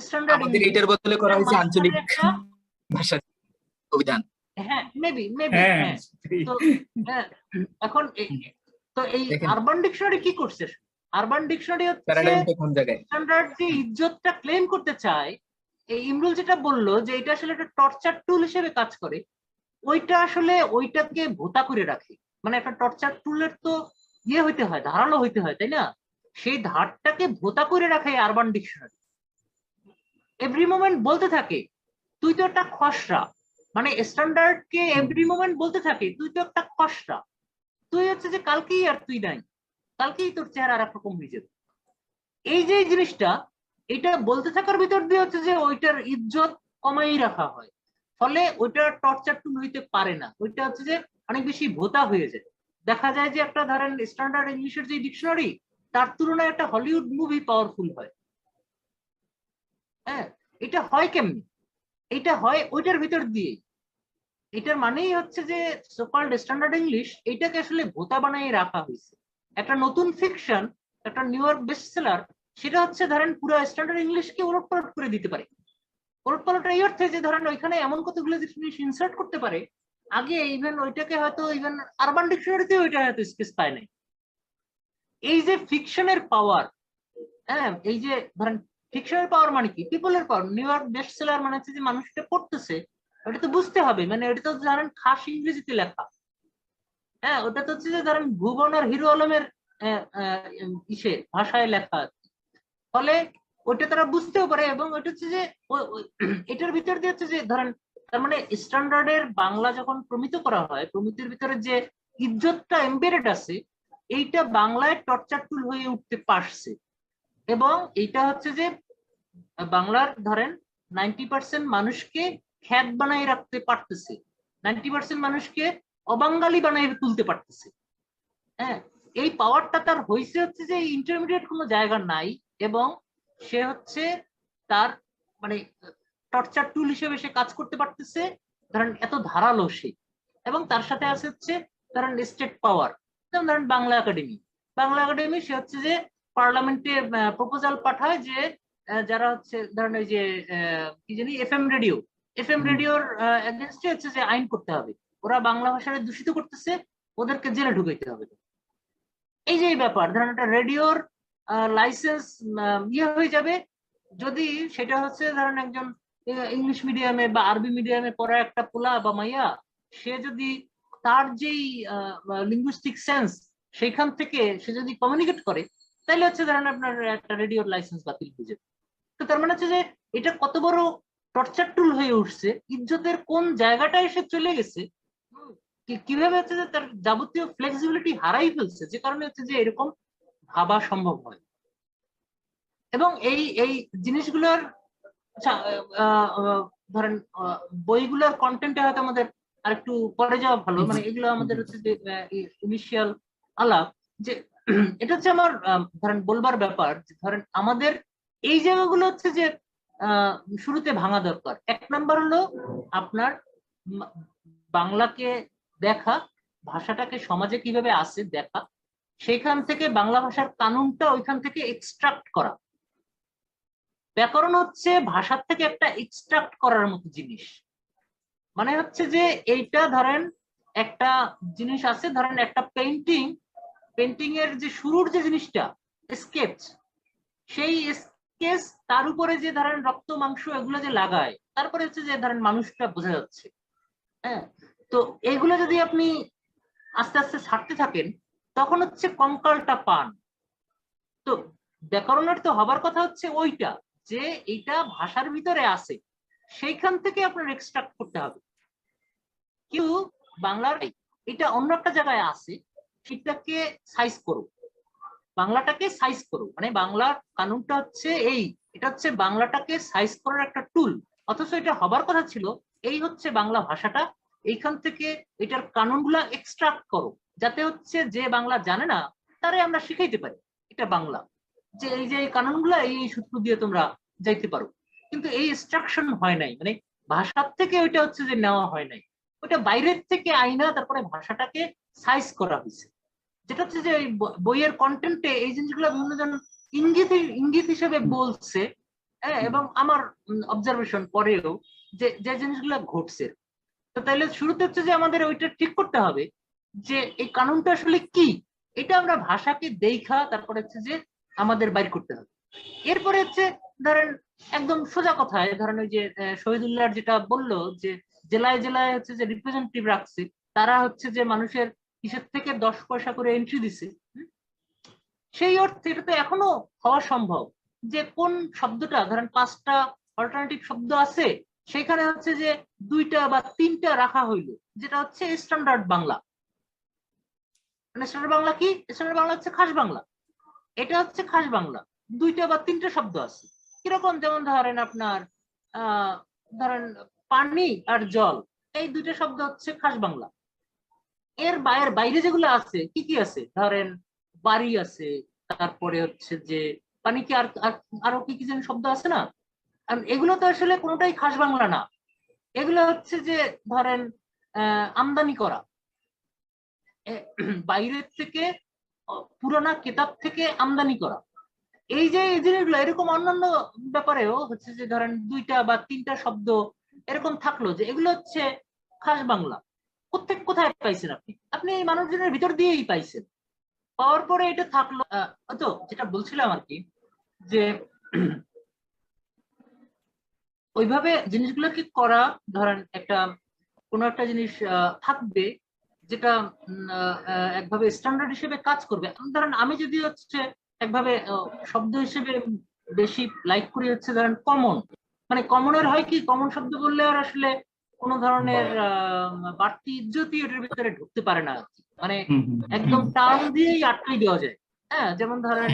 স্ট্যান্ডার্ড আমাদের ইংলিশ, এটার বদলে করা হয়েছে আঞ্চলিক একটা, ভাষা অভিধান। হ্যাঁ মেবি মেবি, হ্যাঁ হ্যাঁ। তো হ্যাঁ, এখন তো এই দেখেন আরবান ডিকশনারি কি করছে? আরবান ডিকশনারি হচ্ছে প্যারাডাইমটা কোন জায়গায়। স্ট্যান্ডার্ড যে ইজ্জতটা ক্লেম করতে চায়। এই ইমরুল যেটা বললো যে এটা আসলে একটা টর্চার টুল হিসেবে কাজ করে, ওইটা আসলে ওইটাকে ভোতা করে রাখে। মানে একটা টর্চার টুলের তো ইয়ে হইতে হয়, ধারালো হইতে হয়, তাই না? সেই ধারটাকে ভোতা করে রাখে আরবান ডিকশনারি। এভরি মোমেন্ট বলতে থাকে তুই তো একটা খসড়া, মানে স্ট্যান্ডার্ড কে এভরি মোমেন্ট বলতে থাকে তুই তো একটা খসড়া, তুই হচ্ছে যে কালকেই আর তুই নাই, কালকেই তোর চেহারা আর রকম হয়ে যাবে। এই যে জিনিসটা, এটা বলতে থাকার ভিতর দিয়ে হচ্ছে যে ওইটার ইজ্জত কমাই রাখা হয়। ফলে ওইটা টর্চার টুল হইতে পারে না, ওইটা হচ্ছে যে অনেক বেশি ভোতা হয়ে যায়। দেখা যায় যে একটা ধরেন স্ট্যান্ডার্ড ইংলিশের যে ডিকশনারি, তার তুলনায় একটা হলিউড মুভি পাওয়ারফুল হয়। হ্যাঁ, এটা হয় কেমনি? এটা হয় ওইটার ভিতর দিয়ে। এটার মানেই হচ্ছে যে সোকল্ড স্ট্যান্ডার্ড ইংলিশ এটাকে আসলে ভোতা বানিয়ে রাখা হয়েছে। একটা নতুন ফিকশন, একটা নিউ ইয়র্ক বেস্টসেলার, সেটা হচ্ছে ধরেন পুরো স্ট্যান্ডার্ড ইংলিশকে ওলটপালট করে দিতে পারে। ওলটপালট এই অর্থে যে ধরেন ওইখানে এমন কতগুলো জিনিস ইনসার্ট করতে পারে, আগে ইভেন ওইটাকে হয়তো ইভেন আরবান ডিকশনারিতে ওইটা হয়তো স্পেস পায় নাই। এই যে ফিকশনের পাওয়ার, হ্যাঁ, এই যে ধরেন ফিকশনের পাওয়ার মানে কি, পিপলের পাওয়ার। নিউ ইয়র্ক বেস্টসেলার মানে হচ্ছে যে মানুষটা পড়তেছে, ওটা তো বুঝতে হবে, মানে ওটা তো ধরেন খাস ইংরেজিতে লেখা। হ্যাঁ, ওটা তো হচ্ছে যে ধরেন ভুবন আর হিরো আলমের ইসে ভাষায় লেখা। ফলে ওইটা তারা বুঝতেও পারে, এবং ওইটা হচ্ছে যে এটার ভিতর দিয়ে হচ্ছে যে ধরেন, তার মানে স্ট্যান্ডার্ডের বাংলা যখন প্রমিত করা হয়, প্রমিতের ভিতরে যে ইজ্জতটা এমবেডেড আছে, এইটা বাংলায় টর্চার টুল হয়ে উঠতে পারছে। এবং এইটা হচ্ছে যে বাংলার ধরেন 90% মানুষকে খ্যাত বানাই রাখতে পারতেছে, 90% মানুষকে অবাঙালি বানাই তুলতে পারতেছে। হ্যাঁ, এই পাওয়ারটা তার হয়েছে হচ্ছে যে ইন্টারমিডিয়েট কোনো জায়গা নাই, এবং সে হচ্ছে তার মানে টর্চার টুল হিসেবে সে কাজ করতে পারতেছে, ধরেন এত ধারালো সে। এবং তার সাথে আছে হচ্ছে ধরেন স্টেট পাওয়ার, যেমন ধরেন বাংলা একাডেমি। বাংলা একাডেমি সে হচ্ছে যে পার্লামেন্টে প্রপোজাল পাঠায় যে যারা হচ্ছে ধরেন ওই যে কি জানি এফএম রেডিওর এগেনস্টে হচ্ছে যে আইন করতে হবে, ওরা বাংলা ভাষায় দূষিত করতেছে, ওদেরকে জেলে ঢুকাইতে হবে। এই যে ব্যাপার, ধরেন একটা রেডিওর লাইসেন্স ইয়ে হয়ে যাবে যদি সেটা হচ্ছে ধরেন একজন ইংলিশ মিডিয়ামে বা আরবি মিডিয়ামে পড়া একটা পোলা বা মাইয়া, সে যদি তার যেই লিঙ্গুইস্টিক সেন্স সেইখান থেকে সে যদি কমিউনিকেট করে, তাইলে হচ্ছে ধরেন আপনার একটা রেডিওর লাইসেন্স বাতিল হয়ে যাবে। তো তার মানে হচ্ছে যে এটা কত বড় টর্চার টুল হয়ে উঠছে, ইজ্জতের কোন জায়গাটা এসে চলে গেছে, কিভাবে হচ্ছে যে তার যাবতীয় ফ্লেক্সিবিলিটি হারাই ফেলছে, যে কারণে হচ্ছে যে এরকম ভাবা সম্ভব হয়। এবং এই এই জিনিসগুলোর আচ্ছা, ধরেন বইগুলোর কন্টেন্টে হয়তো আমাদের আরেকটু পরে যাওয়া ভালো, মানে এগুলো আমাদের হচ্ছে যে ইনিশিয়াল আলাপ, যে এটা হচ্ছে আমার ধরেন বলবার ব্যাপার, যে ধরেন আমাদের এই জায়গাগুলো হচ্ছে যে শুরুতে ভাঙা দরকার। এক নাম্বার হলো আপনার বাংলাকে দেখা, ভাষাটাকে সমাজে কিভাবে আছে দেখা, সেখান থেকে বাংলা ভাষার কানুনটা ওইখান থেকে এক্সট্রাক্ট করা। ব্যাকরণ হচ্ছে ভাষার থেকে একটা এক্সট্রাক্ট করার মতো জিনিস। মানে হচ্ছে যে এইটা ধরেন একটা জিনিস আছে, ধরেন একটা পেন্টিং এর যে শুরুর যে জিনিসটা স্কেচ, সেই স্কেচ তার উপরে যে ধরেন রক্ত মাংস এগুলো যে লাগায়, তারপরে হচ্ছে যে ধরেন মানুষটা বোঝা যাচ্ছে। হ্যাঁ, তো এগুলো যদি আপনি আস্তে আস্তে ছাড়তে থাকেন, তখন হচ্ছে কঙ্কালটা পান। তো ব্যাকরণের তো হবার কথা হচ্ছে ওইটা, যে এইটা ভাষার ভিতরে আছে, সেইখান থেকে আপনার এক্সট্রাক্ট করতে হবে। কিন্তু বাংলার এটা অন্য একটা জায়গায় আছে, সেটাকে সাইজ করো, বাংলাটাকে সাইজ করো। মানে বাংলার কানুনটা হচ্ছে এই, এটা হচ্ছে বাংলাটাকে সাইজ করার একটা টুল, অথচ এটা হবার কথা ছিল এই হচ্ছে বাংলা ভাষাটা, এইখান থেকে এটার কানুনগুলা এক্সট্রাক্ট করো, যাতে হচ্ছে যে বাংলা জানে না তারে আমরা শিখাইতে পারি এটা বাংলা, যে এই যে এই কানুনগুলা এই সূত্র দিয়ে তোমরা যাইতে পারো। কিন্তু এই ইনস্ট্রাকশন হয় নাই, মানে ভাষার থেকে ওইটা হচ্ছে যে নেওয়া হয় নাই, ওইটা বাইরের থেকে আইনা তারপরে ভাষাটাকে সাইজ করা হয়েছে। যেটা হচ্ছে যে বইয়ের কন্টেন্টে এই জিনিসগুলো বিভিন্ন জন ইঙ্গিত ইঙ্গিত হিসেবে বলছে, হ্যাঁ, এবং আমার অবজারভেশন পরেও যে যে জিনিসগুলো ঘটছে। তো তাইলে শুরুতে হচ্ছে যে আমাদের ওইটা ঠিক করতে হবে যে এই কানুনটা আসলে কি, এটা আমরা ভাষাকে দেখা তারপরে হচ্ছে যে আমাদের বাইর করতে হবে। এরপরে হচ্ছে ধরেন একদম সোজা কথায় ধরেন ওই যে শহীদুল্লাহ যেটা বললো যে জেলায় জেলায় হচ্ছে যে রিপ্রেজেন্টেটিভ রাখছে, তারা হচ্ছে যে মানুষের কিসের থেকে 10 পয়সা করে এন্ট্রি দিছে, সেই অর্থে এটা তো এখনো হওয়া সম্ভব যে কোন শব্দটা ধরেন 5টা অল্টারনেটিভ শব্দ আছে, সেখানে হচ্ছে যে 2টা বা 3টা রাখা হইলো, যেটা হচ্ছে স্ট্যান্ডার্ড বাংলা। মানে স্ট্যান্ডার্ড বাংলা কি? স্ট্যান্ডার্ড বাংলা হচ্ছে খাস বাংলা, এটা হচ্ছে খাস বাংলা। 2টা বা 3টা শব্দ আছে কিরকম, যেমন ধরেন আপনার ধরেন পানি আর জল, এই 2টা শব্দ হচ্ছে খাস বাংলা। এর বাইরে বাইরে যেগুলো আছে কি কি আছে, ধরেন বাড়ি আছে, তারপরে হচ্ছে যে পানি কি আর আরো কি কি যেন শব্দ আছে না, আর এগুলো তো আসলে কোনোটাই খাস বাংলা না। এগুলো হচ্ছে যে ধরেন আমদানি করা, বাইরের থেকে পুরানা কিতাব থেকে আমদানি করা। এই যে এই জিনিসগুলো এরকম অন্যান্য ব্যাপারেও হচ্ছে যে ধরেন 2টা বা 3টা শব্দ এরকম থাকলো, যে এগুলো হচ্ছে খাস বাংলা। কোথায় কোথায় পাইছেন আপনি? আপনি এই মানুষজনের ভিতর দিয়েই পাইছেন। পাওয়ার পরে এটা থাকলো। তো যেটা বলছিলাম আর কি, যে ওইভাবে জিনিসগুলোকে করা, ধরেন একটা কোনো একটা জিনিস থাকবে যেটা একভাবে স্ট্যান্ডার্ড হিসেবে কাজ করবে। ধরেন আমি যদি হচ্ছে একভাবে শব্দ হিসেবে বেশি লাইক করি হচ্ছে ধরেন কমন, মানে কমনের হয় কি, কমন শব্দ বললে আর আসলে কোনো ধরনের বাড়তি ইজ্জতই এটার ভিতরে ঢুকতে পারে না আর কি। মানে একদম টার্ম দিয়েই আটকাই দেওয়া যায়। হ্যাঁ, যেমন ধরেন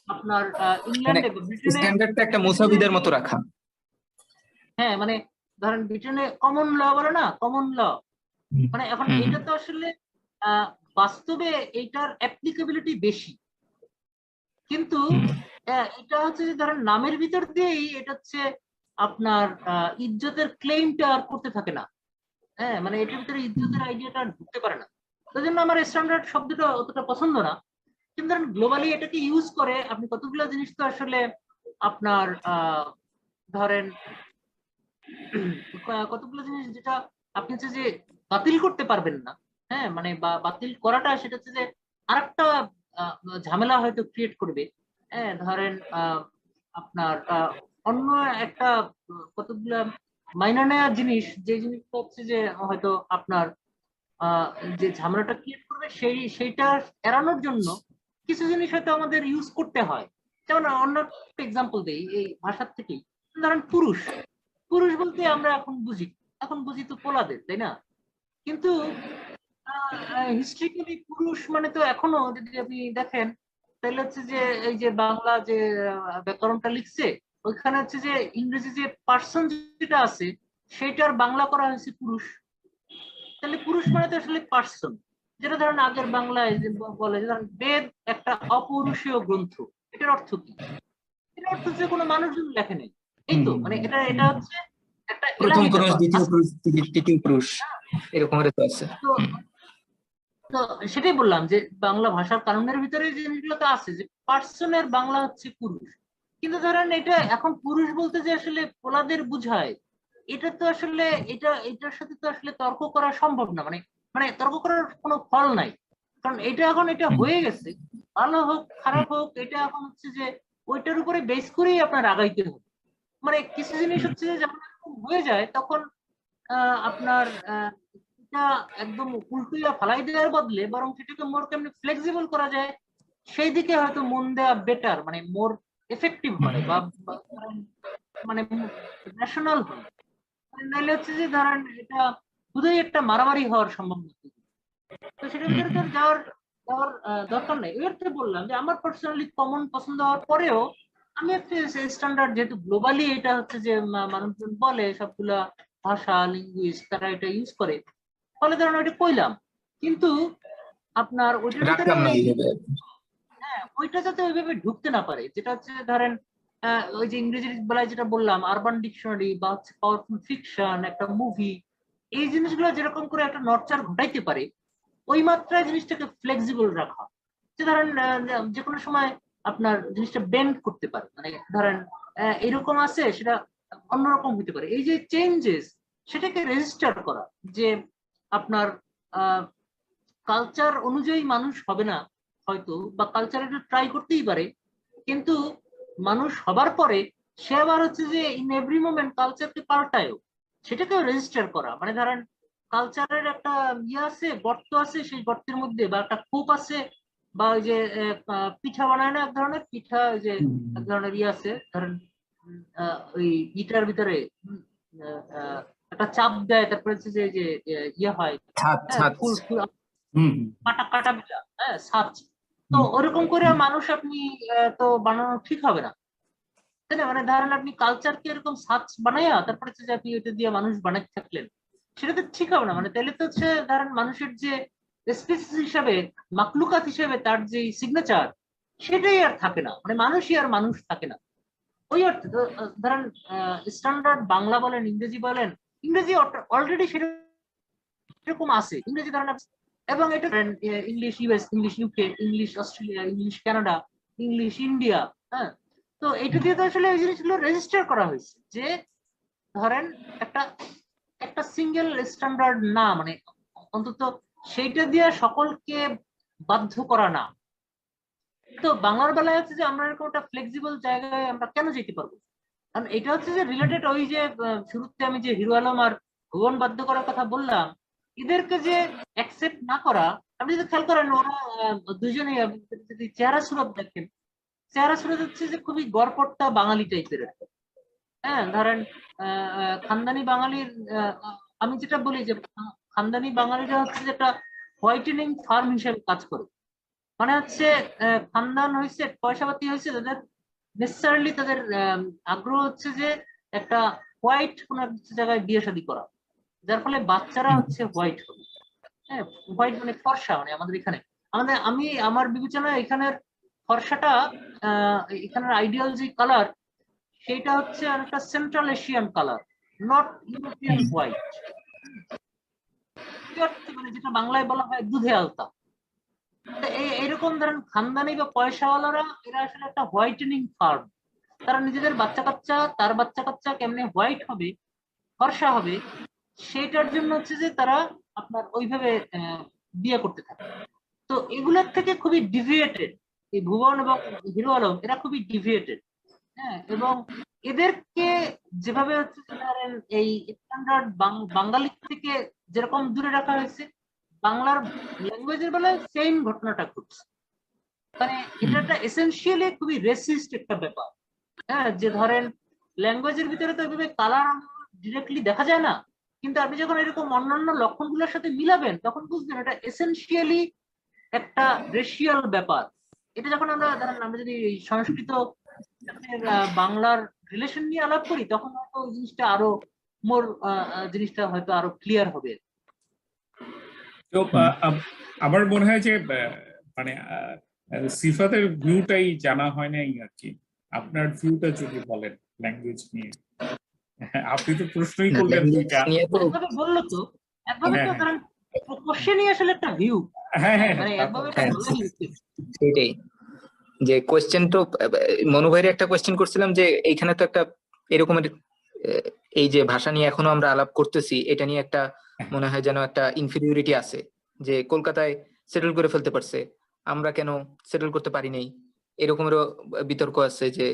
আপনার ইংল্যান্ডে ব্রিটেনে স্ট্যান্ডার্ডটা একটা মুসাবিদের মতো রাখা। হ্যাঁ, মানে ধরেন ব্রিটেনে কমন ল বলে না, কমন ল, মানে এখন এটা তো আসলে বাস্তবে এইটার অ্যাপ্লিকেবিলিটি বেশি, কিন্তু এটা হচ্ছে যে ধরেন নামের ভিতর দিয়েই এটা হচ্ছে আপনার ইজ্জতের ক্লেইমটা আর করতে থাকে না। হ্যাঁ, মানে এটার ভিতরে ইজ্জতের আইডিয়াটা আর ঢুকতে পারে না। সেই জন্য আমার স্ট্যান্ডার্ড শব্দটা অতটা পছন্দ না। কিন্তু ধরেন গ্লোবালি এটাকে ইউজ করে আপনি কতগুলো জিনিস তো আসলে আপনার ধরেন কতগুলো জিনিস যেটা আপনি হচ্ছে যে বাতিল করতে পারবেন না। হ্যাঁ, মানে বাতিল করাটা সেটা হচ্ছে যে আরেকটা ঝামেলা হয়তো ক্রিয়েট করবে। হ্যাঁ, ধরেন আপনার অন্য একটা কতগুলা মাইনা নেওয়ার জিনিস, যে জিনিসটা হচ্ছে যে হয়তো আপনার যে ঝামেলাটা ক্রিয়েট করবে সেইটা এড়ানোর জন্য কিছু জিনিস হয়তো আমাদের ইউজ করতে হয়। যেমন অন্য এক্সাম্পল দেই এই ভাষার থেকেই, ধরেন পুরুষ, পুরুষ বলতে আমরা এখন বুঝি তো পোলাদের, তাই না? কিন্তু হিস্ট্রিক্যালি পুরুষ মানে তো এখনো যদি আপনি দেখেন তাহলে হচ্ছে যে এই যে বাংলা যে ব্যাকরণটা লিখছে ওইখানে হচ্ছে যে ইংরেজি যে পার্সন যেটা আছে সেটার বাংলা করা হয়েছে পুরুষ। তাহলে পুরুষ মানে তো আসলে পার্সন, যেটা ধরেন আগের বাংলায় যে বলে যে ধরেন বেদ একটা অপৌরুষীয় গ্রন্থ। এটার অর্থ কি? এটার অর্থ হচ্ছে কোনো মানুষজন লেখে নেই, এই তো মানে এটা এটা হচ্ছে একটা প্রথম এলাহি পুরুষ, ব্যাপার। দ্বিতীয় পুরুষ, তৃতীয় পুরুষ, এরকম তো আছে। তো তো সেটাই বললাম যে বাংলা ভাষার কানুনের ভিতরে যে জিনিসগুলো তো আছে যে পার্সনের বাংলা হচ্ছে পুরুষ। কিন্তু ধরেন এটা এখন পুরুষ বলতে যে আসলে পোলাদের বুঝায়, এটা তো আসলে এটার সাথে তো আসলে তর্ক করা সম্ভব না, মানে মানে তর্ক করার কোনো ফল নাই। কারণ এটা এখন এটা হয়ে গেছে, ভালো হোক খারাপ হোক, এটা এখন হচ্ছে যে ওইটার উপরে বেস করেই আপনার আগাইতে হবে। মানে কিছু জিনিস হচ্ছে যে যখন এরকম হয়ে যায় তখন আপনার এটা একদম উল্টুইয়া ফালাই দেওয়ার বদলে বরং সেটাকে মোর কেমনি ফ্লেক্সিবল করা যায় সেই দিকে হয়তো মন দেওয়া বেটার, মানে মোর এফেক্টিভ হয় বা মানে ন্যাশনাল হয়। নাহলে হচ্ছে যে ধরেন এটা শুধুই একটা মারামারি হওয়ার সম্ভাবনা থাকে। তো সেটার ভিতরে তো আর যাওয়ার যাওয়ার দরকার নেই। এর থেকে বললাম যে আমার পার্সোনালি কমন পছন্দ হওয়ার পরেও আমি একটা স্ট্যান্ডার্ড, যেহেতু গ্লোবালি এটা হচ্ছে যে মানুষজন বলে সবগুলা ভাষা লিঙ্গুইস্ট তারা এটা ইউজ করে, ফলে ধরেন ওইটা কইলাম। কিন্তু আপনার ওইটার ভিতরে রাখলাম না ওই এইভাবে। ওইটা যাতে ওইভাবে ঢুকতে না পারে, যেটা হচ্ছে ধরেন ওই যে ইংরেজির বেলায় যেটা বললাম আরবান ডিকশনারি বা হচ্ছে পাওয়ারফুল ফিকশন, একটা মুভি, এই জিনিসগুলো যেরকম করে একটা নড়চড় ঘটাইতে পারে ওই মাত্রায় জিনিসটাকে ফ্লেক্সিবল রাখা। যে ধরেন যে কোনো সময় আপনার জিনিসটা বেন্ড করতে পারে, মানে ধরেন এরকম আছে সেটা অন্যরকম হতে পারে, এই যে চেঞ্জেস সেটাকে রেজিস্টার করা। যে আপনার কালচার অনুযায়ী মানুষ হবে না হয়তো, বা কালচার এটা ট্রাই করতেই পারে, কিন্তু মানুষ হবার পরে সে আবার হচ্ছে যে ইন এভরি মোমেন্ট কালচারকে পাল্টায়ও, সেটাকেও রেজিস্টার করা। মানে ধরেন কালচারের একটা ইয়ে আছে, গর্ত আছে, সেই গর্তের মধ্যে বা একটা কূপ আছে, বা ওই যে পিঠা বানায় না এক ধরনের পিঠা, ওই যে এক ধরনের ইয়ে আছে ধরেন ওই ইটার ভিতরে একটা চাপ দেয়, তারপরে হচ্ছে যে যে ইয়ে হয়, ছাদ, হ্যাঁ ছাদ। ফুল ফুল হুম কাটা কাটা পিঠা, হ্যাঁ সাজ। তো ওরকম করে মানুষ আপনি তো বানানো ঠিক হবে না, তাই না? মানে ধরেন আপনি কালচারকে এরকম সাজ বানাইয়া তারপরে হচ্ছে যে আপনি ওইটা দিয়ে মানুষ বানাতে থাকলেন, সেটা তো ঠিক হবে না। মানে তাহলে তো হচ্ছে ধরেন মানুষের যে স্পিসিস হিসাবে, মাকলুকাত হিসেবে তার যে সিগনেচার সেটাই আর থাকে না, মানে মানুষই আর মানুষ থাকে না। ওই অর্থে ধরেন স্ট্যান্ডার্ড বাংলা বলেন ইংরেজি বলেন, ইংরেজি অলরেডি সেরকম আছে, ইংরেজি ধরেন এবং এটা English US, English UK, English Australia, English Canada, English India, হ্যাঁ। তো এটা দিয়ে তো আসলে এই জিনিসগুলো রেজিস্টার করা হয়েছে যে ধরেন একটা একটা সিঙ্গেল স্ট্যান্ডার্ড না, মানে অন্তত সেইটা দিয়ে সকলকে বাধ্য করা না। তো বাংলার বেলায় হচ্ছে যে আমরা এরকম একটা ফ্লেক্সিবল জায়গায় আমরা কেন যেতে পারবো? কারণ এটা হচ্ছে যে রিলেটেড ওই যে শুরুতে আমি যে হিরো আলম আর ভুবন বাধ্য করার কথা বললাম, এদেরকে যে অ্যাকসেপ্ট না করা। আপনি যদি খেয়াল করেন ওরা দুজনেই আপনি যদি চেহারা সুরত দেখেন, চেহারা সুরত হচ্ছে যে খুবই গড়পড়তা বাঙালি টাইপের। হ্যাঁ ধরেন খানদানি বাঙালির আমি যেটা বলি যে খানদানি বাঙালিরা হচ্ছে যে একটা হোয়াইটেনিং ফার্ম হিসেবে কাজ করে। মানে হচ্ছে খানদান হয়েছে, পয়সাপাতি হয়েছে, তাদের নেসেসারিলি তাদের আগ্রহ হচ্ছে যে একটা হোয়াইট কোন একটা জায়গায় বিয়ে শাদী করা, যার ফলে বাচ্চারা হচ্ছে হোয়াইট হবে। হ্যাঁ হোয়াইট মানে ফর্সা, মানে আমাদের এখানে আমি আমার বিবেচনায় এখানের ফর্সাটা এখানের আইডিয়াল যে কালার সেটা হচ্ছে একটা central Asian colour, not European white. মানে যেটা বাংলায় বলা হয় দুধে আলতা। এইরকম ধরেন খানদানি বা পয়সাওয়ালারা এরা আসলে একটা হোয়াইটেনিং ফার্ম। তারা নিজেদের বাচ্চা কাচ্চা, তার বাচ্চা কাচ্চা কেমনে হোয়াইট হবে, ফর্সা হবে, সেটার জন্য হচ্ছে যে তারা আপনার ওইভাবে বিয়ে করতে থাকে। তো এগুলোর থেকে খুবই ডিভিয়েটেড এই ভুবন এবং হিরো আলম, এরা খুবই ডিভিয়েটেড। হ্যাঁ এবং এদেরকে যেভাবে হচ্ছে যে ধরেন এই স্ট্যান্ডার্ড বাঙালি থেকে যেরকম দূরে রাখা হয়েছে, বাংলার ল্যাঙ্গুয়েজের বেলায় সেম ঘটনাটা ঘটছে। মানে এটা একটা এসেনশিয়ালি খুবই রেসিস্ট একটা ব্যাপার। হ্যাঁ, যে ধরেন ল্যাঙ্গুয়েজের ভিতরে তো এভাবে কালার ডিরেক্টলি দেখা যায় না, কিন্তু আপনি যখন এরকম অন্যান্য লক্ষণগুলোর সাথে মিলাবেন তখন বুঝবেন এটা এসেনশিয়ালি একটা রেশিয়াল ব্যাপার। এটা যখন আমরা ধরেন আমরা যদি এই সংস্কৃত সাথে, বাংলার রিলেশন নিয়ে আলাপ করি তখন হয়তো ওই জিনিসটা আরো মোর জিনিসটা হয়তো আরো ক্লিয়ার হবে। তো আমার মনে হয় যে মানে সিফাতের ভিউটাই জানা হয় নাই আর কি। আপনার ভিউটা যদি বলেন ল্যাঙ্গুয়েজ নিয়ে। আপনি তো প্রশ্নই করলেন দুইটা। একভাবে বললো তো, একভাবে তো ধরেন কোশ্চেনই আসলে একটা ভিউ। হ্যাঁ হ্যাঁ মানে তা তো একভাবে এটা বলাই উচিত। সেটাই, যে কোয়েশ্চেন তো মনু ভাইয়ের একটা কোয়েশ্চেন করছিলাম যে এইখানে তো একটা এরকমের এই যে ভাষা নিয়ে এখনো আমরা আলাপ করতেছি, এটা নিয়ে একটা মনে হয় যেন একটা ইনফিরিয়রিটি আছে, যে কলকাতায় সেটেল করে ফেলতে পারছে, আমরা কেন সেটেল করতে পারি নাই, এরকমেরও বিতর্ক আছে যে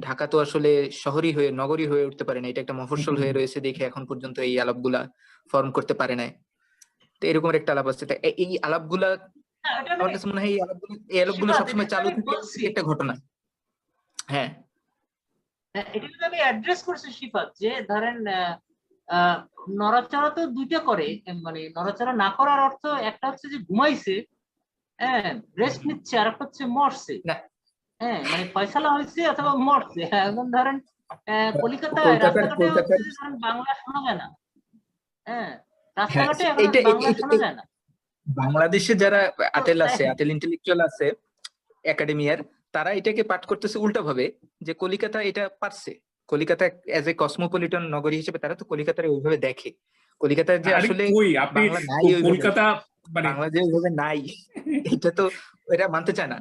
ঢাকা তো আসলে শহরই হয়ে নগরী হয়ে উঠতে পারে না, এটা একটা মফস্বল হয়ে রয়েছে দেখে এখন পর্যন্ত এই আলাপগুলা ফর্ম করতে পারে না। তো এরকমের একটা আলাপ আছে। তা এই আলাপগুলা হ্যাঁ, এটা আমার কাছে মনে হয় এই আলাপগুলো শিফাত, সবসময় এটা চালু আমি থাকে বলছি। একটা ঘটনা। হ্যাঁ, এটা কিন্তু আমি অ্যাড্রেস করছি শিফাত, যে ধরেন আহ, নড়াচড়া তো দুইটা করে, মানে নড়াচড়া না করার অর্থ একটা হচ্ছে যে ঘুমাইছে, হ্যাঁ রেস্ট নিচ্ছে, আর একটা হচ্ছে মরছে। না হ্যাঁ, মানে ফয়সালা হয়েছে অথবা মরছে। এখন ধরেন কলিকাতায় কলকাতার রাস্তাঘাটে হচ্ছে কলকাতার যে ধরেন বাংলা শোনা যায় না। হ্যাঁ, হ্যাঁ, রাস্তাঘাটে এখন আর এইটা বাংলা শোনা যায় না। বাংলাদেশে যারা তো আতেল তাই আছে, আতেল ইন্টেলেকচুয়াল আছে একাডেমিয়ার, তারা এটাকে পাঠ করতেছে উল্টা ভাবে, যে কলিকাতা এটা পারছে, কলিকাতা এজ এ কসমোপলিটন নগরী হিসেবে তারা তো কলিকাতার ওইভাবে দেখে, কলিকাতার যে আরে আসলে কই আপনি বাংলা নাই ওইভাবে, কলকাতা মানে বাংলা যে ওইভাবে নাই এটা তো এরা মানতে চায় না।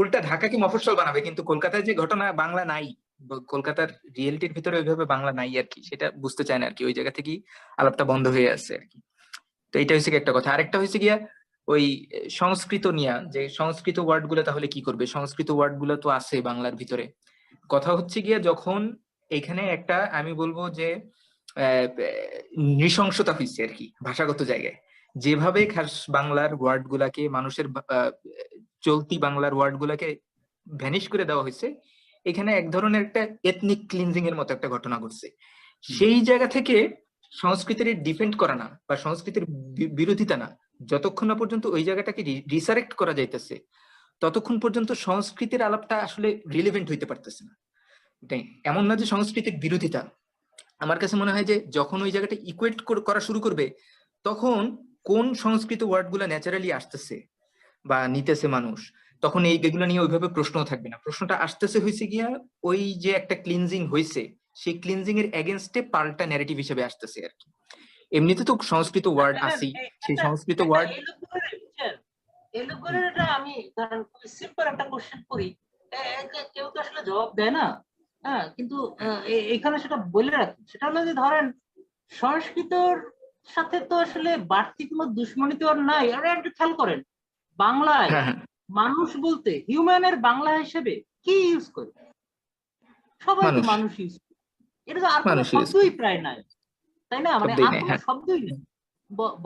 উল্টা ঢাকাকে মফস্বল বানাবে, কিন্তু কলকাতায় যে ঘটনা বাংলা নাই, কলকাতার রিয়েলিটির ভিতরে ওইভাবে বাংলা নাই আর কি, সেটা বুঝতে চায় না আর কি, ওই জায়গা থেকেই আলাপটা বন্ধ হয়ে আছে আর কি। তো এইটা হচ্ছে একটা কথা। আরেকটা হচ্ছে গিয়া ওই সংস্কৃত নিয়া, যে সংস্কৃত ওয়ার্ড গুলো তাহলে কি করবে, সংস্কৃত ওয়ার্ড গুলো তো আছে বাংলার ভিতরে। কথা হচ্ছে গিয়া যখন এখানে একটা আমি বলবো যে নৃশংসতা হয়েছে আর কি ভাষাগত জায়গায়, যেভাবে খাস বাংলার ওয়ার্ড গুলাকে মানুষের চলতি বাংলার ওয়ার্ড গুলাকে ভ্যানিশ করে দেওয়া হয়েছে, এখানে এক ধরনের একটা এথনিক ক্লিনজিং এর মতো একটা ঘটনা ঘটছে। সেই জায়গা থেকে সংস্কৃতির ডিফেন্ড করা না বা সংস্কৃতির বিরোধিতা না, যতক্ষণ না পর্যন্ত ওই জায়গাটাকে রিসারেক্ট করা যাইতেছে ততক্ষণ পর্যন্ত সংস্কৃতির আলাপটা আসলে রিলেভেন্ট হইতে পারতেছে না। এটাই, এমন না যে সংস্কৃতির বিরোধিতা, আমার কাছে মনে হয় যে যখন ওই জায়গাটা ইকুয়েট করা শুরু করবে তখন কোন সংস্কৃত ওয়ার্ড গুলা ন্যাচারালি আসতেছে বা নিতেছে মানুষ, তখন এইগুলো নিয়ে ওইভাবে প্রশ্নও থাকবে না। প্রশ্নটা আসতেছে হয়েছে গিয়া ওই যে একটা ক্লিনজিং হয়েছে, সেই ক্লিনজিং এর এগেনস্টে পাল্টা ন্যারেটিভ হিসেবে আসতেছে আর কি। এমনিতে তো সংস্কৃত ওয়ার্ড আছেই, সেই সংস্কৃত ওয়ার্ড এই লোকগুলোর এটা আমি ধরেন সিম্পল একটা কোশ্চেন করি, কেউ তো আসলে জবাব দেয় না। হ্যাঁ, কিন্তু এখানে সেটা বলে রাখি, সেটা হলো যে ধরেন সংস্কৃতর সাথে তো আসলে বাড়তি কোনো দুশ্মনী তো আর নাই। আর একটু খেয়াল করেন, বাংলায় হ্যাঁ হ্যাঁ মানুষ বলতে হিউম্যানের বাংলা হিসেবে কি ইউজ করে? সবাই তো মানুষ মানুষ ইউজ করে। এটা তো আর কোনো মানুষ ইউজ শব্দই প্রায় নাই, তাই না? মানে শব্দই আর নেই। কোনো হ্যাঁ, শব্দই নেই।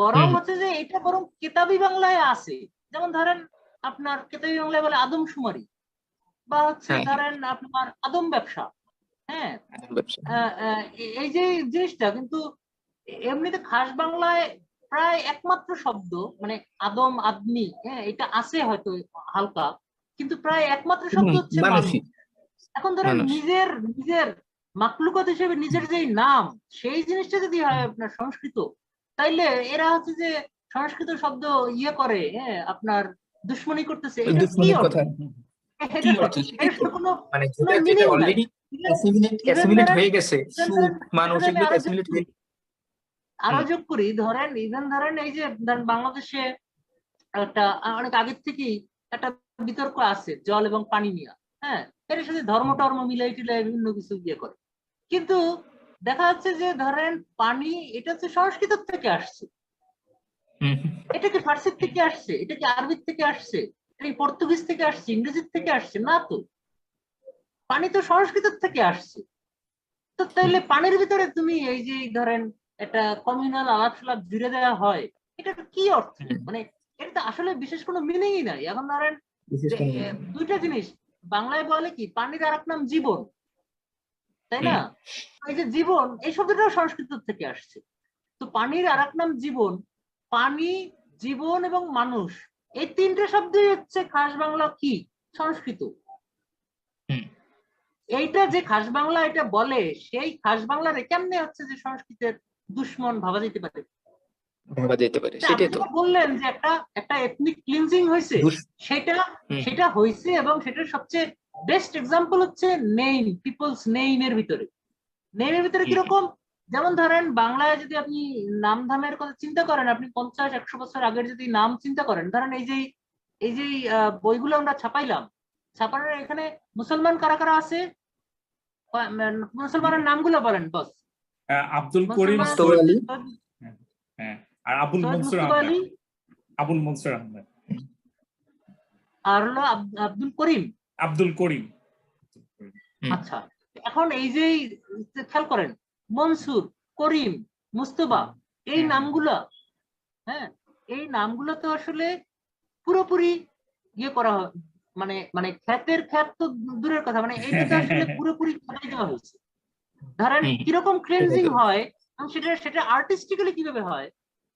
বরং হম হচ্ছে যে এটা বরং কেতাবি বাংলায় আছে। যেমন ধরেন আপনার কেতাবি বাংলায় বলে আদমশুমারি, বা হচ্ছে হ্যাঁ হ্যাঁ, ধরেন আপনার আদম ব্যবসা। হ্যাঁ, আদম ব্যবসা। এই যে জিনিসটা কিন্তু এমনিতে খাস বাংলায় প্রায় একমাত্র শব্দ, মানে আদম আদমি, হ্যাঁ এটা আছে হয়তো হালকা, কিন্তু প্রায় একমাত্র শব্দ হচ্ছে মানুষ। মানুষই, এখন ধরেন মানুষ। নিজের নিজের মাকলুকাত হিসেবে নিজের যেই নাম, সেই জিনিসটা যদি হয় আপনার সংস্কৃত, তাইলে এরা হচ্ছে যে সংস্কৃত শব্দ ইয়ে করে, হ্যাঁ আপনার দুশ্মনী করতেছে, ওই এটার কি দুশ্মনের অর্থ? কথা কি এটার অর্থ, সেটাই তো, এটার কোনো মানে কোনো যেটা যেটা মিনিং নাই। অলরেডি ইভেন অ্যাসিমিলেট ধরেন হয়ে গেছে, সুখ মানুষ এখানে আমি এগুলো আরো যোগ অ্যাসিমিলেট করি, হয়ে। হুম, ধরেন ইভেন ধরেন এই যে ধরেন বাংলাদেশে একটা অনেক আগের থেকেই একটা বিতর্ক আছে জল এবং পানি নিয়ে। হ্যাঁ, এর সাথে ধর্ম টর্ম মিলাই টিলাই বিভিন্ন কিছু ইয়ে করে, কিন্তু দেখা যাচ্ছে যে ধরেন পানি এটা হচ্ছে সংস্কৃত থেকে আসছে। হুম, এটা কি ফার্সি থেকে আসছে? এটা কি আরবি থেকে আসছে? এটা কি পর্তুগিজ থেকে আসছে? ইংরেজি থেকে আসছে? না তো, পানি তো সংস্কৃত থেকে আসছে। তো তাহলে পানির ভিতরে তুমি এই যে ধরেন একটা কমিউনাল আলাপ সালাপ জুড়ে দেওয়া হয়, এটা কি অর্থ? হুম, মানে এটা তো আসলে বিশেষ কোনো মিনিংই নাই। এখন ধরেন বিশেষ যে, কোনো দুইটা জিনিস বাংলায় বলে কি পানির আরেক নাম জীবন, তাই না? এই যে জীবন এই শব্দটাও সংস্কৃত থেকে আসছে। তো পানির আরেক নাম জীবন, পানি, জীবন এবং মানুষ, এই তিনটে শব্দই হচ্ছে খাস বাংলা কি সংস্কৃত। হুম। এইটা যে খাস বাংলা এটা বলে, সেই খাস বাংলারে কেমনে হচ্ছে যে সংস্কৃতের দুশ্মন ভাবা যেতে পারে? ভাবা যেতে পারে, আপনি সেটাই তো। যেটা বললেন যে একটা এথনিক ক্লিনজিং হয়েছে, সেটা হুম। সেটা হয়েছে, এবং সেটার সবচেয়ে বেস্ট এক্সাম্পল হচ্ছে নেম, পিপলস নেইমের ভিতরে। নেইমের ভিতরে কিরকম, যেমন ধরেন বাংলায় যদি আপনি নাম ধামের কথা চিন্তা করেন, আপনি 50-100 বছর আগের যদি নাম চিন্তা করেন, ধরেন এই যে বইগুলো আমরা ছাপাইলাম, ছাপানোর এখানে মুসলমান কারা কারা আছে? মুসলমানের নামগুলো বলেন বস। আব্দুল করিম, মুসলমান মুস্তফা আলী, হ্যাঁ, আর আবুল সৈয়দ মনসুর মুস্তফা আহমেদ। আলী, আবুল মনসুর আহমেদ, আর হলো আব্দুল করিম। আব্দুল করিম। আচ্ছা, এখন এই যে খেয়াল করেন, মনসুর, করিম, মুস্তফা, এই নামগুলা, হ্যাঁ, এই নামগুলো তো আসলে পুরোপুরি ইয়ে করা মানে মানে খ্যাতের খ্যাত তো দূরের কথা, মানে এইটা তো আসলে পুরোপুরি খাটাই দেওয়া হয়েছে। ধরেন কিরকম ক্লিনজিং হয়, এবং সেটা সেটা আর্টিস্টিক্যালি কিভাবে হয়।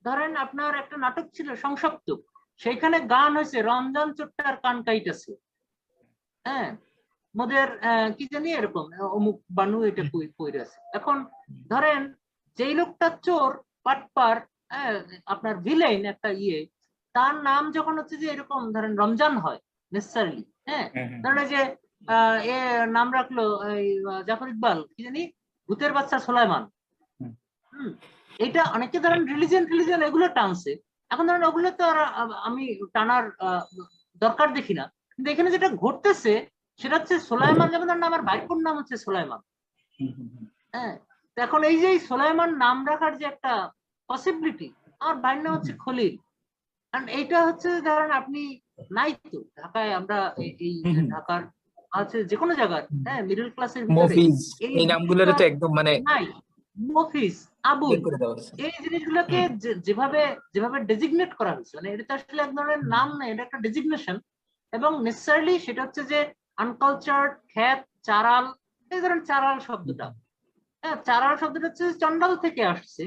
ধরেন আপনার একটা নাটক ছিল সংসপ্তক, সেইখানে গান হয়েছে রমজান চোট্টার কান কাইটাছে, হ্যাঁ, মোদের কি জানি এরকম অমুক বানু এটা কইরাছে। এখন ধরেন যেই লোকটা চোর পাটপার, আপনার ভিলেন একটা তার নাম যখন হচ্ছে যে এরকম ধরেন রমজান হয় নেসেসারিলি, হ্যাঁ, ধরেন এই যে এ নাম রাখলো এই জাফর ইকবাল কি জানি ভূতের বাচ্চা সোলাইমান, এটা অনেকে ধরেন রিলিজিয়ন এগুলো টানছে। এখন ধরেন ওগুলো তো আর আমি টানার দরকার দেখি না, কিন্তু এখানে যেটা ঘটতেছে সেটা হচ্ছে সোলাইমান, যেমন ধরেন আমার ভাইপোর নাম হচ্ছে সোলাইমান, হ্যাঁ, এখন এই যে সোলাইমান নাম রাখার যে একটা পসিবিলিটি, আমার ভাইয়ের নাম হচ্ছে খলিল, কারণ এইটা হচ্ছে ধরেন আপনি নাই তো ঢাকায়, আমরা এই ঢাকার আছে যে কোনো জায়গার, হ্যাঁ, মিডল ক্লাসের ভিতরে মফিজ, এই নামগুলোরে তো একদম মানে নাই। মফিজ, আবুল, বের করে দেওয়া হয়েছে। এই জিনিসগুলোকে যেভাবে যেভাবে ডেজিগনেট করা হয়েছে, মানে এটা তো আসলে এক ধরনের নাম না, এটা একটা ডেজিগনেশন, এবং নেসেসারিলি সেটা হচ্ছে যে আনকালচার্ড, খ্যাত, চারাল, এই ধরেন চারাল শব্দটা, হ্যাঁ, চারাল শব্দটা হচ্ছে চন্ডাল থেকে আসছে,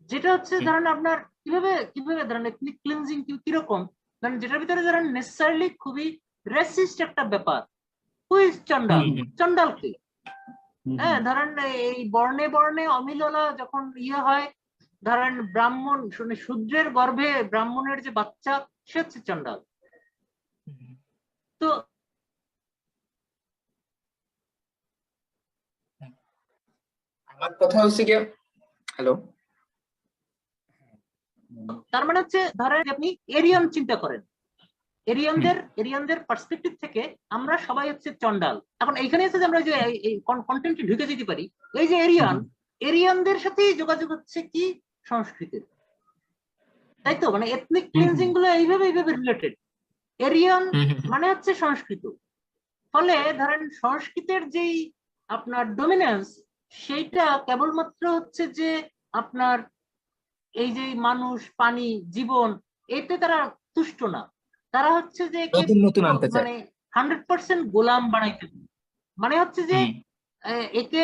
যেটা হচ্ছে ধরেন আপনার কিভাবে কিভাবে ধরেন এথনিক ক্লিনজিং কিরকম, ধরেন যেটার ভিতরে ধরেন নেসেসারিলি খুবই রেসিস্ট একটা ব্যাপার, হুইজ চন্ডাল, চন্ডাল কে, হ্যাঁ, ধরেন এই বর্ণে বর্ণে অমিললা যখন হয়, ধরেন ব্রাহ্মণ শূদ্রের গর্ভে ব্রাহ্মণের যে বাচ্চা, সে হচ্ছে চন্ডাল। তো আমার কথা হচ্ছে কি, হ্যালো, তার মানে হচ্ছে ধরেন আপনি এরিয়ান চিন্তা করেন, এরিয়ানদের পার্সপেক্টিভ থেকে আমরা সবাই হচ্ছে চন্ডাল। এখন এইখানে হচ্ছে যে আমরা যে এই কন্টেন্টে ঢুকে যেতে পারি, এই যে এরিয়ানদের সাথেই যোগাযোগ হচ্ছে কি সংস্কৃতির, তাই তো, মানে এথনিক ক্লিনজিং গুলো এইভাবে রিলেটেড। এরিয়ান মানে হচ্ছে সংস্কৃত, ফলে ধরেন সংস্কৃতের যেই আপনার ডমিনেন্স, সেইটা কেবলমাত্র হচ্ছে যে আপনার এই যে মানুষ, পানি, জীবন, এতে তারা তুষ্ট না, তারা হচ্ছে যে নতুন নতুন আনতে চায়। মানে 100% গোলাম বানাইতে, মানে হচ্ছে যে একে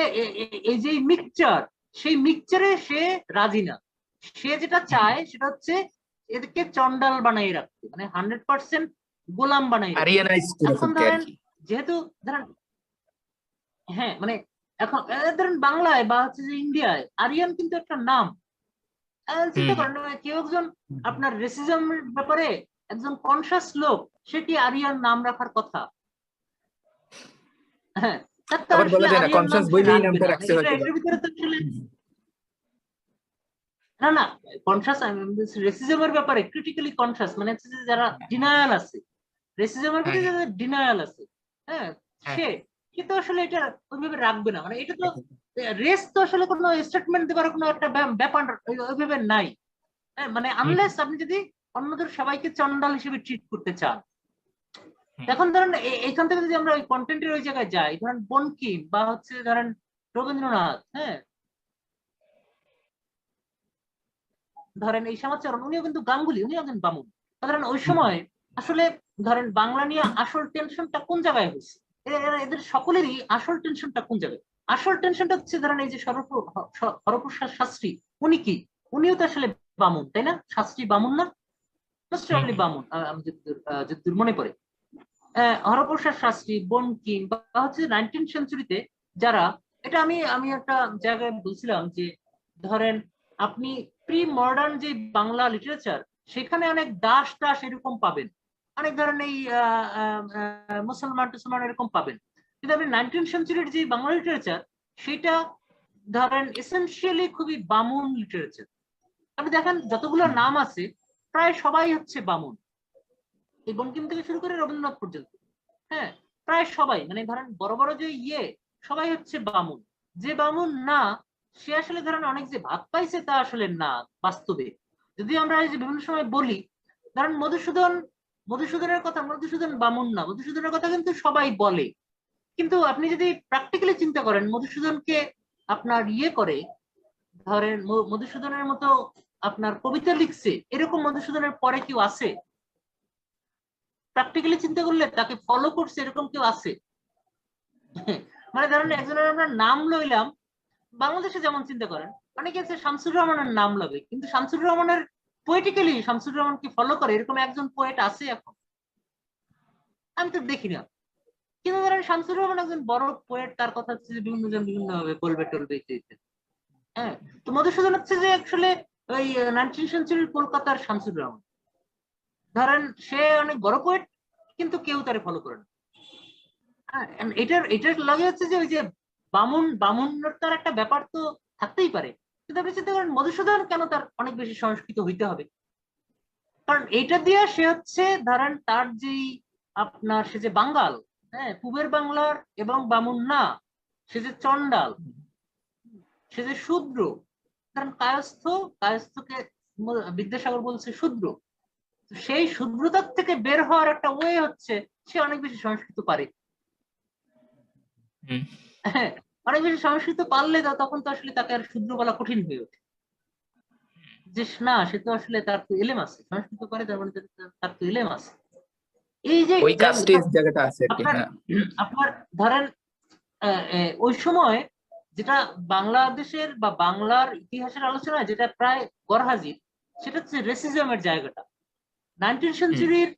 এই যে মিক্সচার, সেই মিক্সচারে সে রাজি না, সে যেটা চায় সেটা হচ্ছে এদেরকে চন্ডাল বানাই রাখতে, মানে 100% গোলাম বানাই রাখতে। আরিয়ানাইজ করে এখন ফেলতে আর ধরেন কি। যেহেতু ধরেন, হ্যাঁ, মানে এখন ধরেন বাংলায় বা হচ্ছে যে ইন্ডিয়ায় আরিয়ান কিন্তু একটা নাম, চিন্তা করেন কেউ একজন আপনার রেসিজমের ব্যাপারে একজন কনসাস লোক, সে কি আরিয়ান নাম রাখার কথা? হ্যাঁ, আবার বলা যায় না কনসাস বইলেই নামটা রাখছে হয়তো। এটার ভিতরে তো আসলে না না কনসাস, রেসিজমের ব্যাপারে ক্রিটিক্যালি কনসাস, মানে হচ্ছে যে যারা ডিনায়াল আছে, রেসিজমের প্রতি যাদের ডিনায়াল আছে, হ্যাঁ, সে কিন্তু আসলে এটা ওইভাবে রাখবে না, মানে এটা তো রেস তো আসলে কোনো স্টেটমেন্ট দেওয়ার কোনো একটা ব্যাপার ওইভাবে নাই, হ্যাঁ, মানে আনলেস আপনি যদি অন্যদের সবাইকে চন্ডাল হিসেবে ট্রিট করতে চান। এখন ধরেন এইখান থেকে যদি আমরা ওই কন্টেন্টের ওই জায়গায় যাই, ধরেন বঙ্কিম বা হচ্ছে ধরেন রবীন্দ্রনাথ, হ্যাঁ, ধরেন এই শ্যামাচরণ, উনিও কিন্তু গাঙ্গুলি, উনিও কিন্তু বামুন, ধরেন ওই সময় আসলে ধরেন বাংলা নিয়ে আসল টেনশনটা কোন জায়গায় হয়েছে, এদের সকলেরই আসল টেনশনটা কোন জায়গায়? আসল টেনশনটা হচ্ছে ধরেন এই যে হরপ্রসাদ শাস্ত্রী, উনি কি, উনিও তো আসলে বামুন তাই না? শাস্ত্রী বামুন না? নিশ্চয়ই বামুন, আমি যতদূর মনে পড়ে। হরপ্রসাদ শাস্ত্রী, বঙ্কিম বা হচ্ছে 19th সেঞ্চুরিতে যারা, এটা আমি আমি একটা জায়গায় বলছিলাম যে ধরেন আপনি প্রি মডার্ন যে বাংলা লিটারেচার, সেখানে অনেক দাস টাস এরকম পাবেন, অনেক ধরনের এই মুসলমান টুসলমান এরকম পাবেন, কিন্তু আপনি 19th সেঞ্চুরির যে বাংলা লিটারেচার, সেটা ধরেন এসেনশিয়ালি খুবই বামুন লিটারেচার। আপনি দেখেন যতগুলো নাম আছে প্রায় সবাই হচ্ছে বামুন, এই বঙ্কিম থেকে শুরু করে রবীন্দ্রনাথ পর্যন্ত। হ্যাঁ, প্রায় সবাই, মানে ধরেন বড় বড় যে সবাই হচ্ছে বামুন। যে বামুন না, সে আসলে ধরেন অনেক যে ভাগ পাইছে তা আসলে না বাস্তবে। যদি আমরা এই যে বিভিন্ন সময় বলি, ধরেন মধুসূদনের কথা, মধুসূদন বামুন না, মধুসূদনের কথা কিন্তু সবাই বলে, কিন্তু আপনি যদি প্র্যাকটিক্যালি চিন্তা করেন মধুসূদনকে আপনার করে, ধরেন মধুসূদনের মতো আপনার কবিতা লিখছে, এরকম মধুসূদনের পরে কেউ আছে? প্র্যাকটিক্যালি চিন্তা করলে তাকে ফলো করছে এরকম কেউ আছে? মানে ধরেন একজনের আমরা নাম লইলাম, বাংলাদেশে যেমন চিন্তা করেন অনেকে আছে শামসুর রহমানের নাম লবে, কিন্তু শামসুর রহমানের পোয়েটিক্যালি শামসুর রহমানকে ফলো করে এরকম একজন পোয়েট আছে এখন? আমি তো দেখি না। কিন্তু ধরেন শামসুর রহমান একজন বড় পোয়েট, তার কথা হচ্ছে যে বিভিন্ন জন বিভিন্ন ভাবে বলবে টলবে ইত্যাদি। হ্যাঁ, তো মধুসূদন হচ্ছে যে আসলে ওই 19th সেঞ্চুরির কলকাতার শামসুর রহমান। ধরেন সে অনেক বড় পোয়েট, কিন্তু কেউ তারে ফলো করে না। এটার লাগে হচ্ছে যে ওই যে বামুন্যতার একটা ব্যাপার তো থাকতেই পারে, কিন্তু আপনি চিন্তা করেন মধুসূদন কেন তার অনেক বেশি সংস্কৃত হইতে হবে? কারণ এইটা দিয়ে সে হচ্ছে ধরেন তার যেই আপনার, সে যে বাঙ্গাল, হ্যাঁ পূবের বাংলার এবং বামুন না, সে যে চন্ডাল, সে যে শূদ্র, কারণ কায়স্থকে বিদ্যাসাগর বলছে শূদ্র, সেই শূদ্রতার থেকে বের হওয়ার একটা ওয়ে হচ্ছে সে অনেক বেশি সংস্কৃত পারে। হ্যাঁ, অনেক বেশি সংস্কৃত পারলে তখন তো আসলে তাকে আর শূদ্র বলা কঠিন হয়ে ওঠে, যে না সে তো আসলে তার তো এলেম আছে, সংস্কৃত পারে তার মানে তার তো এলেম আছে। এই যে ওই কাস্টেজ জায়গাটা আছে আর কি। আপনার হ্যাঁ, আপনার ধরেন ওই সময় যেটা বাংলাদেশের বা বাংলার ইতিহাসের আলোচনা যেটা প্রায় গরহাজির, সেটা হচ্ছে রেসিজমের জায়গাটা। 19th সেঞ্চুরির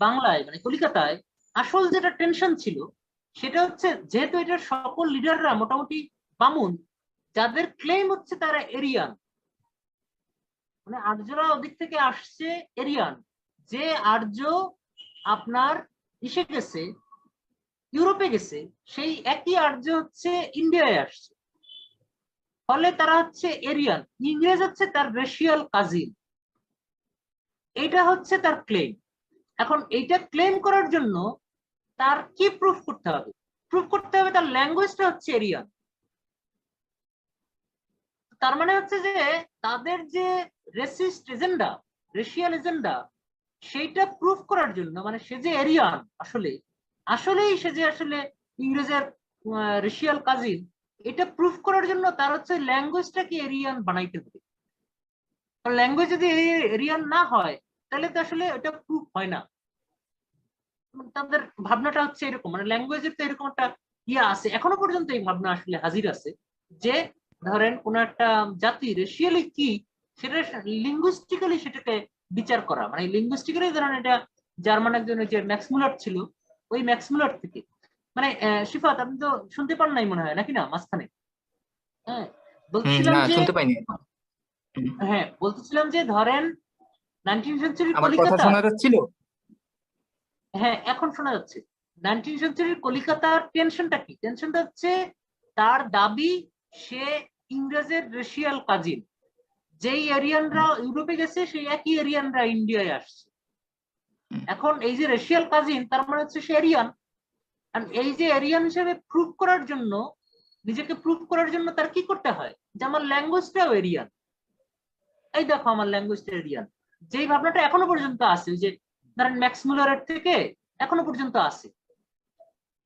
বাংলায় মানে কলিকাতায় আসল যেটা টেনশন ছিল, সেটা হচ্ছে যেহেতু এটার সকল লিডাররা মোটামুটি বামুন, যাদের ক্লেম হচ্ছে তারা এরিয়ান, মানে আর্যরা ওদিক থেকে আসছে এরিয়ান, যে আর্য আপনার ইসে গেছে, ইউরোপে গেছে, সেই একই আর্য হচ্ছে ইন্ডিয়ায় আসছে, ফলে তারা হচ্ছে এরিয়ান, ইংরেজ হচ্ছে তার রেশিয়াল কাজিন। এটা হচ্ছে তার ক্লেম। এখন এইটা ক্লেম করার জন্য তার কি প্রুফ করতে হবে? প্রুফ করতে হবে তার ল্যাঙ্গুয়েজটা হচ্ছে এরিয়ান। তার মানে হচ্ছে যে তাদের যে রেসিস্ট এজেন্ডা, রেশিয়াল এজেন্ডা, সেইটা প্রুফ করার জন্য, মানে সে যে এরিয়ান আসলে, আসলেই সে যে আসলে ইংরেজের রেশিয়াল কাজিন, এটা প্রুফ করার জন্য তার হচ্ছে ল্যাঙ্গুয়েজটাকে এরিয়ান বানাইতে হবে। ল্যাঙ্গুয়েজ যদি এরিয়ান না হয় তাহলে তো আসলে এটা প্রুফ হয় না। তাদের ভাবনাটা হচ্ছে এরকম, মানে ল্যাঙ্গুয়েজের তো এরকম একটা আছে, এখনো পর্যন্ত এই ভাবনা আসলে হাজির আছে যে ধরেন কোন একটা জাতি রেশিয়ালি কি, সেটা লিঙ্গুইস্টিক্যালি সেটাকে বিচার করা, মানে লিঙ্গুইস্টিক্যালি ধরেন এটা জার্মান একজন যে ম্যাক্স মুলার ছিল, ওই ম্যাক্স মুলার থেকে, মানে শিফাত আপনি তো শুনতে পান নাই মনে হয় নাকি না মাঝখানে? হ্যাঁ, বলছিলাম না যে, শুনতে পাইনি। হ্যাঁ বলতেছিলাম যে ধরেন 19th সেঞ্চুরির আমার কথা কলিকাতা, শোনা যাচ্ছিল? হ্যাঁ এখন শোনা যাচ্ছে। 19th সেঞ্চুরির কলিকাতার টেনশনটা কি? টেনশনটা হচ্ছে তার দাবি সে ইংরেজের রেশিয়াল কাজিন, যেই এরিয়ানরা ইউরোপে গেছে সেই একই এরিয়ানরা ইন্ডিয়ায় আসছে। এখন এই যে রেশিয়াল কাজিন, তার মানে হচ্ছে সে এরিয়ান। এই যে এরিয়ান হিসেবে প্রুভ করার জন্য, নিজেকে প্রুভ করার জন্য তার কি করতে হয়, যে আমার ল্যাঙ্গুয়েজটাও এরিয়ান, এই দেখো আমার ল্যাঙ্গুয়েজটা এরিয়ান। যেই ভাবনাটা এখনো পর্যন্ত আছে, ওই যে ধরেন ম্যাক্স মুলারের থেকে এখনো পর্যন্ত আছে।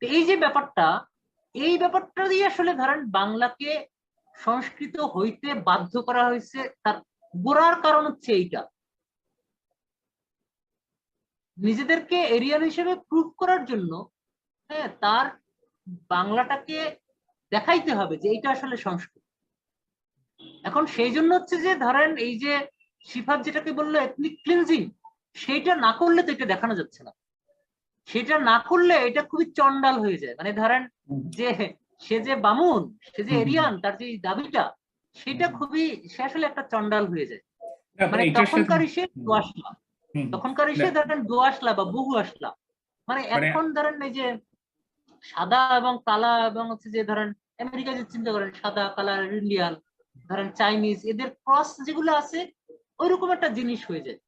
এই যে ব্যাপারটা, এই ব্যাপারটা দিয়ে আসলে ধরেন বাংলাকে সংস্কৃত হইতে বাধ্য করা হয়েছে, তার গোড়ার কারণ হচ্ছে এইটা নিজেদেরকে এরিয়ান হিসেবে প্রুভ করার জন্য, হ্যাঁ, তার বাংলাটাকে দেখাইতে হবে যে এটা আসলে সংস্কৃতি। এখন সেই জন্য হচ্ছে যে ধরেন এই যে সিফাত যেটাকে বললো এথনিক ক্লিনজিং, সেইটা না করলে তো এটা দেখানো যাচ্ছে না। সেটা না করলে এটা খুবই চন্ডাল হয়ে যায়। মানে ধরেন যে সে যে বামুন, সে যে এরিয়ান, তার যে দাবিটা, সেটা খুবই, সে আসলে একটা চন্ডাল হয়ে যায়। মানে তখনকার এসে দোয়াশলা, তখনকার এসে ধরেন দোয়াশলা বা বহু আসলা, মানে এখন ধরেন এই যে সাদা এবং কালা, এবং হচ্ছে যে ধরেন আমেরিকা যে চিন্তা করেন সাদা কালা ইন্ডিয়ান, ধরেন চাইনিজ, এদের ক্রস যেগুলো আছে ওইরকম একটা জিনিস হয়ে যায়।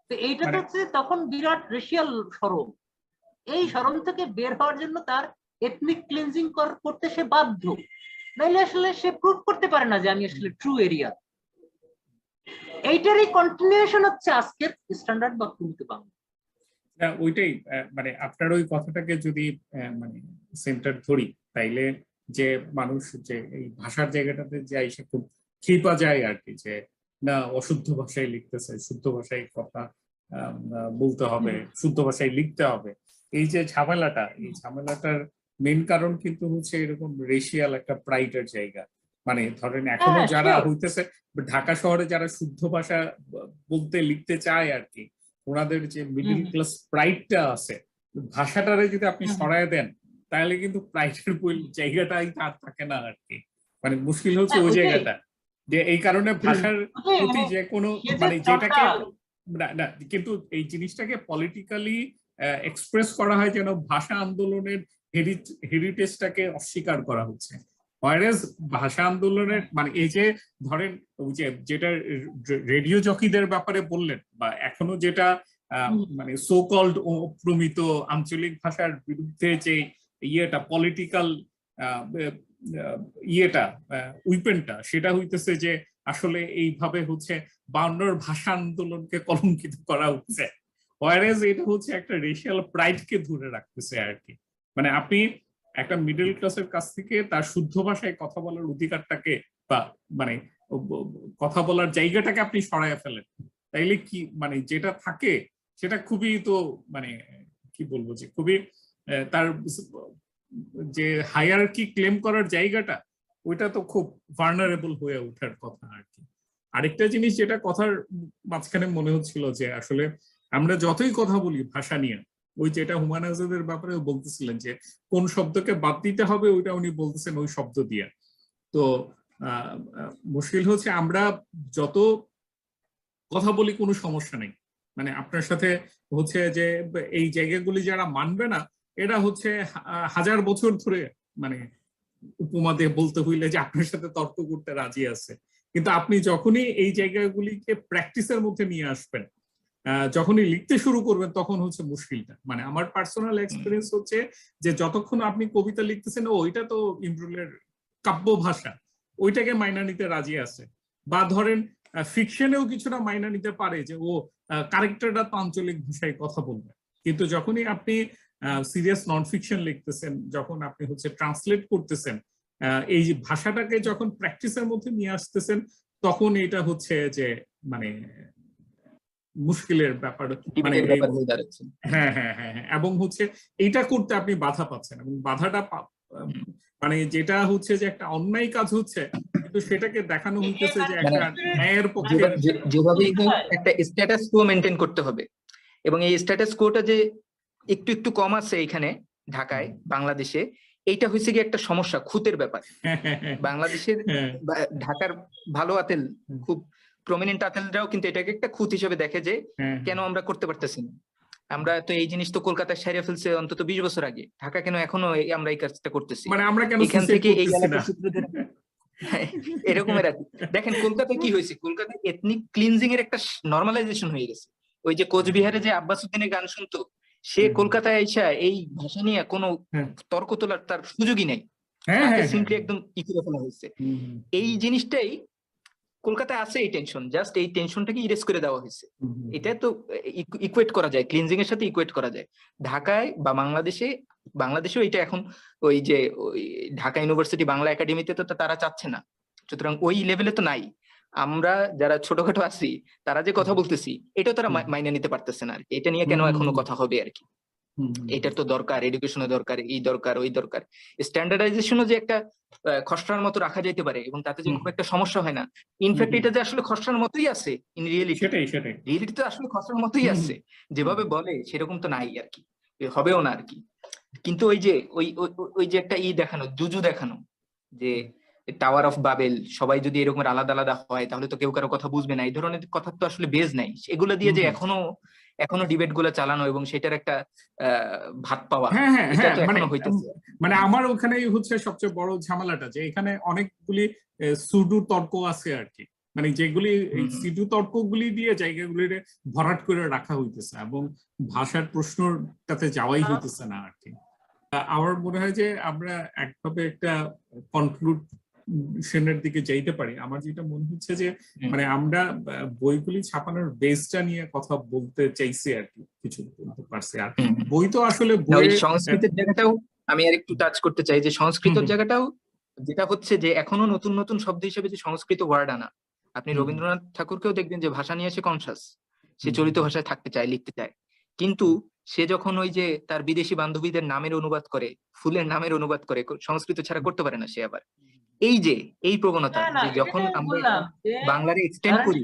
তো এইটা তো হচ্ছে তখন বিরাট রেশিয়াল শরম। এই শরম থেকে বের হওয়ার জন্য তার এথনিক ক্লিনজিং করতে সে বাধ্য, নাইলে আসলে সে প্রুভ করতে পারে না যে আমি আসলে ট্রু এরিয়া। এইটারই কন্টিনিউশন হচ্ছে আজকের স্ট্যান্ডার্ড বা প্রমিত বাংলা। ওইটাই, মানে আপনার ওই কথাটাকে যদি মানে সেন্টার ধরি, তাইলে যে মানুষ যে এই ভাষার জায়গাটাতে যে এসে খুব খেপা যায় আর কি, যে না অশুদ্ধ ভাষায় লিখতেছে, শুদ্ধ ভাষায় কথা বলতে হবে, শুদ্ধ ভাষায় লিখতে হবে, এই যে ঝামেলাটা, এই ঝামেলাটার মেন কারণ কিন্তু হচ্ছে এরকম রেশিয়াল একটা প্রাইডের জায়গা। মানে ধরেন এখনো যারা হইতেছে ঢাকা শহরে যারা শুদ্ধ ভাষা বলতে লিখতে চায় আর কি, ওনাদের যে মিডল ক্লাস প্রাইডটা আছে, ভাষাটারে যদি আপনি সরায় দেন তাহলে কিন্তু প্রাইডের জায়গাটাই তার থাকে না আর কি। মানে মুশকিল হচ্ছে ওই জায়গাটা, যে এই কারণে ভাষার প্রতি যে কোনো মানে যেটাকে না, কিন্তু এই জিনিসটাকে পলিটিক্যালি এক্সপ্রেস করা হয় যেন ভাষা আন্দোলনের হেরিটেজটাকে অস্বীকার করা হচ্ছে। ওয়ারেজ ভাষা আন্দোলনের মানে এই যে ধরেন যেটা রেডিও জকিদের ব্যাপারে বললেন, বা এখনো যেটা মানে সো কল্ড প্রমিত আঞ্চলিক ভাষার বিরুদ্ধে যে ইয়েটা পলিটিক্যাল ইয়েটা উইপেনটা, সেটা হইতেছে যে আসলে এইভাবে হচ্ছে 52 ভাষা আন্দোলনকে কলঙ্কিত করা হচ্ছে। ওয়ারেজ এটা হচ্ছে একটা রেশিয়াল প্রাইডকে ধরে রাখতেছে আর কি। মানে আপনি একটা মিডল ক্লাসের কাছ থেকে তার শুদ্ধ ভাষায় কথা বলার অধিকারটাকে বা মানে কথা বলার জায়গাটাকে আপনি সরাইয়া ফেলেন, তাইলে কি মানে যেটা থাকে সেটা খুবই তো মানে কি বলবো, যে খুবই তার যে হায়ারার্কি ক্লেম করার জায়গাটা, ওইটা তো খুব ভার্নারেবল হয়ে ওঠার কথা আর কি। আরেকটা জিনিস যেটা কথার মাঝখানে মনে হচ্ছিল, যে আসলে আমরা যতই কথা বলি ভাষা নিয়ে, ওই যেটা হুমায়ুন আজাদের ব্যাপারে বলতেছিলেন যে কোন শব্দকে বাদ দিতে হবে, ওইটা উনি বলতেছেন ওই শব্দ দিয়ে। তো মুশকিল হচ্ছে আমরা যত কথা বলি কোনো সমস্যা নেই, মানে আপনার সাথে হচ্ছে যে এই জায়গাগুলি যারা মানবে না, এরা হচ্ছে 1000 বছর ধরে মানে উপমা দিয়ে বলতে হইলে যে আপনার সাথে তর্ক করতে রাজি আছে। কিন্তু আপনি যখনই এই জায়গাগুলিকে প্র্যাকটিসের মধ্যে নিয়ে আসবেন, যখনই লিখতে শুরু করবেন, তখন হচ্ছে মুশকিলটা। মানে আমার পার্সোনাল এক্সপিরিয়েন্স হচ্ছে যে যতক্ষণ আপনি কবিতা লিখতেছেন, ওইটা তো ইমরুলের কাব্য ভাষা, ওইটাকে মাইনা নিতে রাজি আছে, বা ধরেন ফিকশনেও কিছুটা মাইনা নিতে পারে যে ও ক্যারেক্টারটা তো আঞ্চলিক ভাষায় কথা বলবে। কিন্তু যখনই আপনি সিরিয়াস নন ফিকশন লিখতেছেন, যখন আপনি হচ্ছে ট্রান্সলেট করতেছেন, এই ভাষাটাকে যখন প্র্যাকটিসের মধ্যে নিয়ে আসতেছেন, তখন এটা হচ্ছে যে মানে মুশকিলের ব্যাপার। মানে হ্যাঁ হ্যাঁ হ্যাঁ হ্যাঁ, এবং হচ্ছে এইটা করতে আপনি বাধা পাচ্ছেন, এবং বাধাটা মানে যেটা হচ্ছে যে একটা অন্যায় কাজ হচ্ছে, কিন্তু সেটাকে দেখানো হইতেছে যে একটা ন্যায়ের পক্ষে, যেভাবে একটা স্ট্যাটাস কো মেনটেন করতে হবে, এবং এই স্ট্যাটাস কোটা যে একটু একটু কম আছে এখানে ঢাকায়, বাংলাদেশে এইটা হয়েছে কি একটা সমস্যা, খুঁতের ব্যাপার। বাংলাদেশের ঢাকার ভালো আতেল, খুব প্রমিনেন্ট আতেলরাও কিন্তু এটাকে একটা খুঁত হিসেবে দেখে যে কেন আমরা করতে পারতেছি না। আমরা তো এই জিনিস তো কলকাতায় সারিয়ে ফেলছে অন্তত 20 বছর আগে, ঢাকা কেন এখনো আমরা এই কাজটা করতেছি? মানে আমরা কেন এখান থেকে এই এলাকার সূত্র ধরে এরকমের আর দেখেন কলকাতায় কি হয়েছে, কলকাতায় এথনিক ক্লিনজিং এর একটা নর্মালাইজেশন হয়ে গেছে। ওই যে কোচবিহারে যে আব্বাস উদ্দিনের গান শুনতো, সে কলকাতায় এসে এই ভাষা নিয়ে কোনো তর্ক তোলার তার সুযোগই নেই, তাকে সিম্পলি একদম ই করে ফেলা হয়েছে। এই জিনিসটাই কলকাতায় আছে, এই টেনশন, জাস্ট এই টেনশনটাকে ইরেজ করে দেওয়া হয়েছে। এটা তো ইকুয়েট করা যায়, ক্লিনজিং এর সাথে ইকুয়েট করা যায়। ঢাকায় বা বাংলাদেশেও এটা এখন ওই যে ঢাকা ইউনিভার্সিটি বাংলা একাডেমিতে তো তারা চাচ্ছে না, সুতরাং ওই লেভেলে তো নাই। আমরা যারা ছোটখাটো আছি তারা যে কথা বলতেছি এটাও তারা মাইনে নিতে পারতেছে না আর কি। এটা নিয়ে কেন এখনো কথা হবে আর কি। এটার তো দরকার, এডুকেশনের দরকার, এই দরকার ওই দরকার, স্ট্যান্ডার্ডাইজেশনও যে একটা খসড়ার মতো রাখা যেতে পারে এবং তাতে যে খুব একটা সমস্যা হয় না। ইনফ্যাক্ট এটা যে আসলে খসড়ার মতোই আছে ইন রিয়েলিটি, রিয়েলিটি তো আসলে খসড়ার মতোই আছে, যেভাবে বলে সেরকম তো নাই আর কি, হবেও না আর কি। কিন্তু ওই যে ওই যে একটা দেখানো, জুজু দেখানো যে টাওয়ার অফ বাবেল, সবাই যদি এরকম আলাদা আলাদা হয় তাহলে তো কেউ কারো কথা বুঝবে না, এই ধরনের কথা তো আসলে বেজ নাই। এগুলো দিয়ে যে এখনো ডিবেট গুলো চালানো এবং সেটার একটা ভাত পাওয়া, এটা তো এখনো হইতেছে। মানে আমার ওখানেই হচ্ছে সবচেয়ে বড় ঝামেলাটা, যে এখানে অনেকগুলি সুডু তর্ক আছে আর কি, মানে যেগুলি এই সিডু তর্কগুলি দিয়ে জায়গাগুলি ভরাট করে রাখা হইতেছে এবং ভাষার প্রশ্নটাতে যাওয়াই হইতেছে না আর কি। আমার মনে হয় যে আমরা একভাবে একটা কনক্লুশনের দিকে যাইতে পারি। আমার যেটা মনে হচ্ছে যে মানে আমরা বইগুলি ছাপানোর বেসটা নিয়ে কথা বলতে চাইছি আর কি, কিছু বলতে পারছি। আর বই তো আসলে সংস্কৃতের জায়গাটাও আমি আর একটু টাচ করতে চাই, যে সংস্কৃতের জায়গাটাও যেটা হচ্ছে যে এখনো নতুন নতুন শব্দ হিসেবে যে সংস্কৃত ওয়ার্ড আনা। আপনি রবীন্দ্রনাথ ঠাকুরকেও দেখবেন যে ভাষা নিয়ে সে কনসাস, সে চলিত ভাষায় থাকতে চায়, লিখতে চায়, কিন্তু সে যখন ওই যে তার বিদেশি বান্ধবীদের নামের অনুবাদ করে, ফুলের নামের অনুবাদ করে, সংস্কৃত ছাড়া করতে পারে না সে। আবার এই প্রবণতা যে যখন আমরা বাংলারে এক্সটেন্ড করি,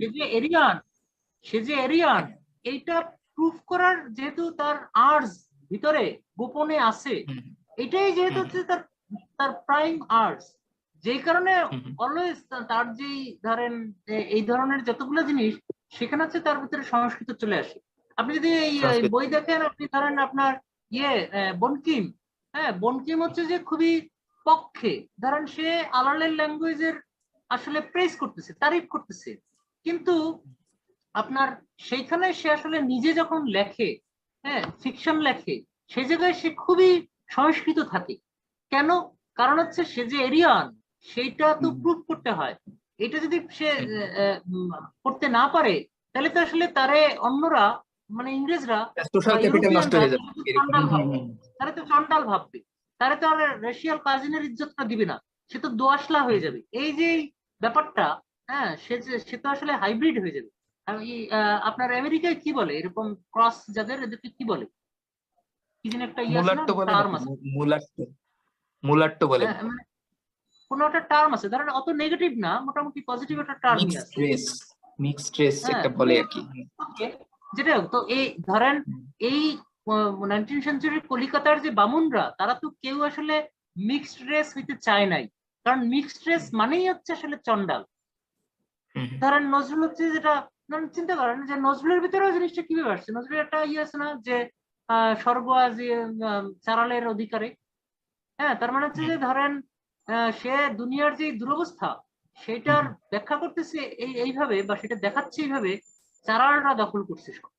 সে যে এরিয়ান এইটা প্রুফ করার যেহেতু তার আর্টস ভিতরে গোপনে আছে, এটাই যেহেতু তার প্রাইম আর্টস, যেই কারণে অলওয়েজ তার যেই ধরেন এই ধরনের যতগুলো জিনিস সেখানে হচ্ছে তার ভিতরে সংস্কৃত চলে আসে। আপনি যদি এই বই দেখেন, আপনি ধরেন আপনার বঙ্কিম, বঙ্কিম হচ্ছে যে খুবই পক্ষে, ধরেন সে আলালের ল্যাঙ্গুয়েজের আসলে প্রেস করতেছে, তারিফ করতেছে, কিন্তু আপনার সেইখানে সে আসলে নিজে যখন লেখে, ফিকশন লেখে, সেই জায়গায় সে খুবই সংস্কৃত থাকে। কেন? কারণ হচ্ছে সে যে এরিয়ান সেইটা তো প্রুভ করতে হয়। এটা যদি সে করতে না পারে তাহলে তো আসলে তারে অন্যরা, মানে ইংরেজরা, তারা তো চন্ডাল ভাববে, তারা তো আর রাশিয়াল কাজিনের ইজ্জতটা দিবে না, সে তো দোয়াশলা হয়ে যাবে। এই যে ব্যাপারটা, সে তো আসলে হাইব্রিড হয়ে যাবে। আপনার আমেরিকায় কি বলে এরকম ক্রস যাদের, এদেরকে কি বলে? কি যেন একটা মুলাট্টো বলে, কোন একটা টার্ম আছে, ধরেন অত নেগেটিভ না, মোটামুটি পজিটিভ একটা টার্ম আছে, মিক্সড রেস একটা বলে আর কি। যেটা তো এই ধরেন এই 19th সেঞ্চুরির কলিকাতার যে বামুনরা, তারা তো কেউ আসলে মিক্সড রেস হইতে চায় নাই, কারণ মিক্সড রেস মানেই হচ্ছে আসলে চন্ডাল। ধরেন নজরুল হচ্ছে, যেটা চিন্তা করেন যে নজরুলের ভিতরেও জিনিসটা কিভাবে আসছে। নজরুলের একটা আছে না যে স্বর্গ আজ চারালের অধিকারে, তার মানে হচ্ছে যে ধরেন সে দুনিয়ার যে দুরবস্থা সেটার ব্যাখ্যা করতেছে এইভাবে, বা সেটা দেখাচ্ছে এইভাবে, চারালরা দখল করছে সব।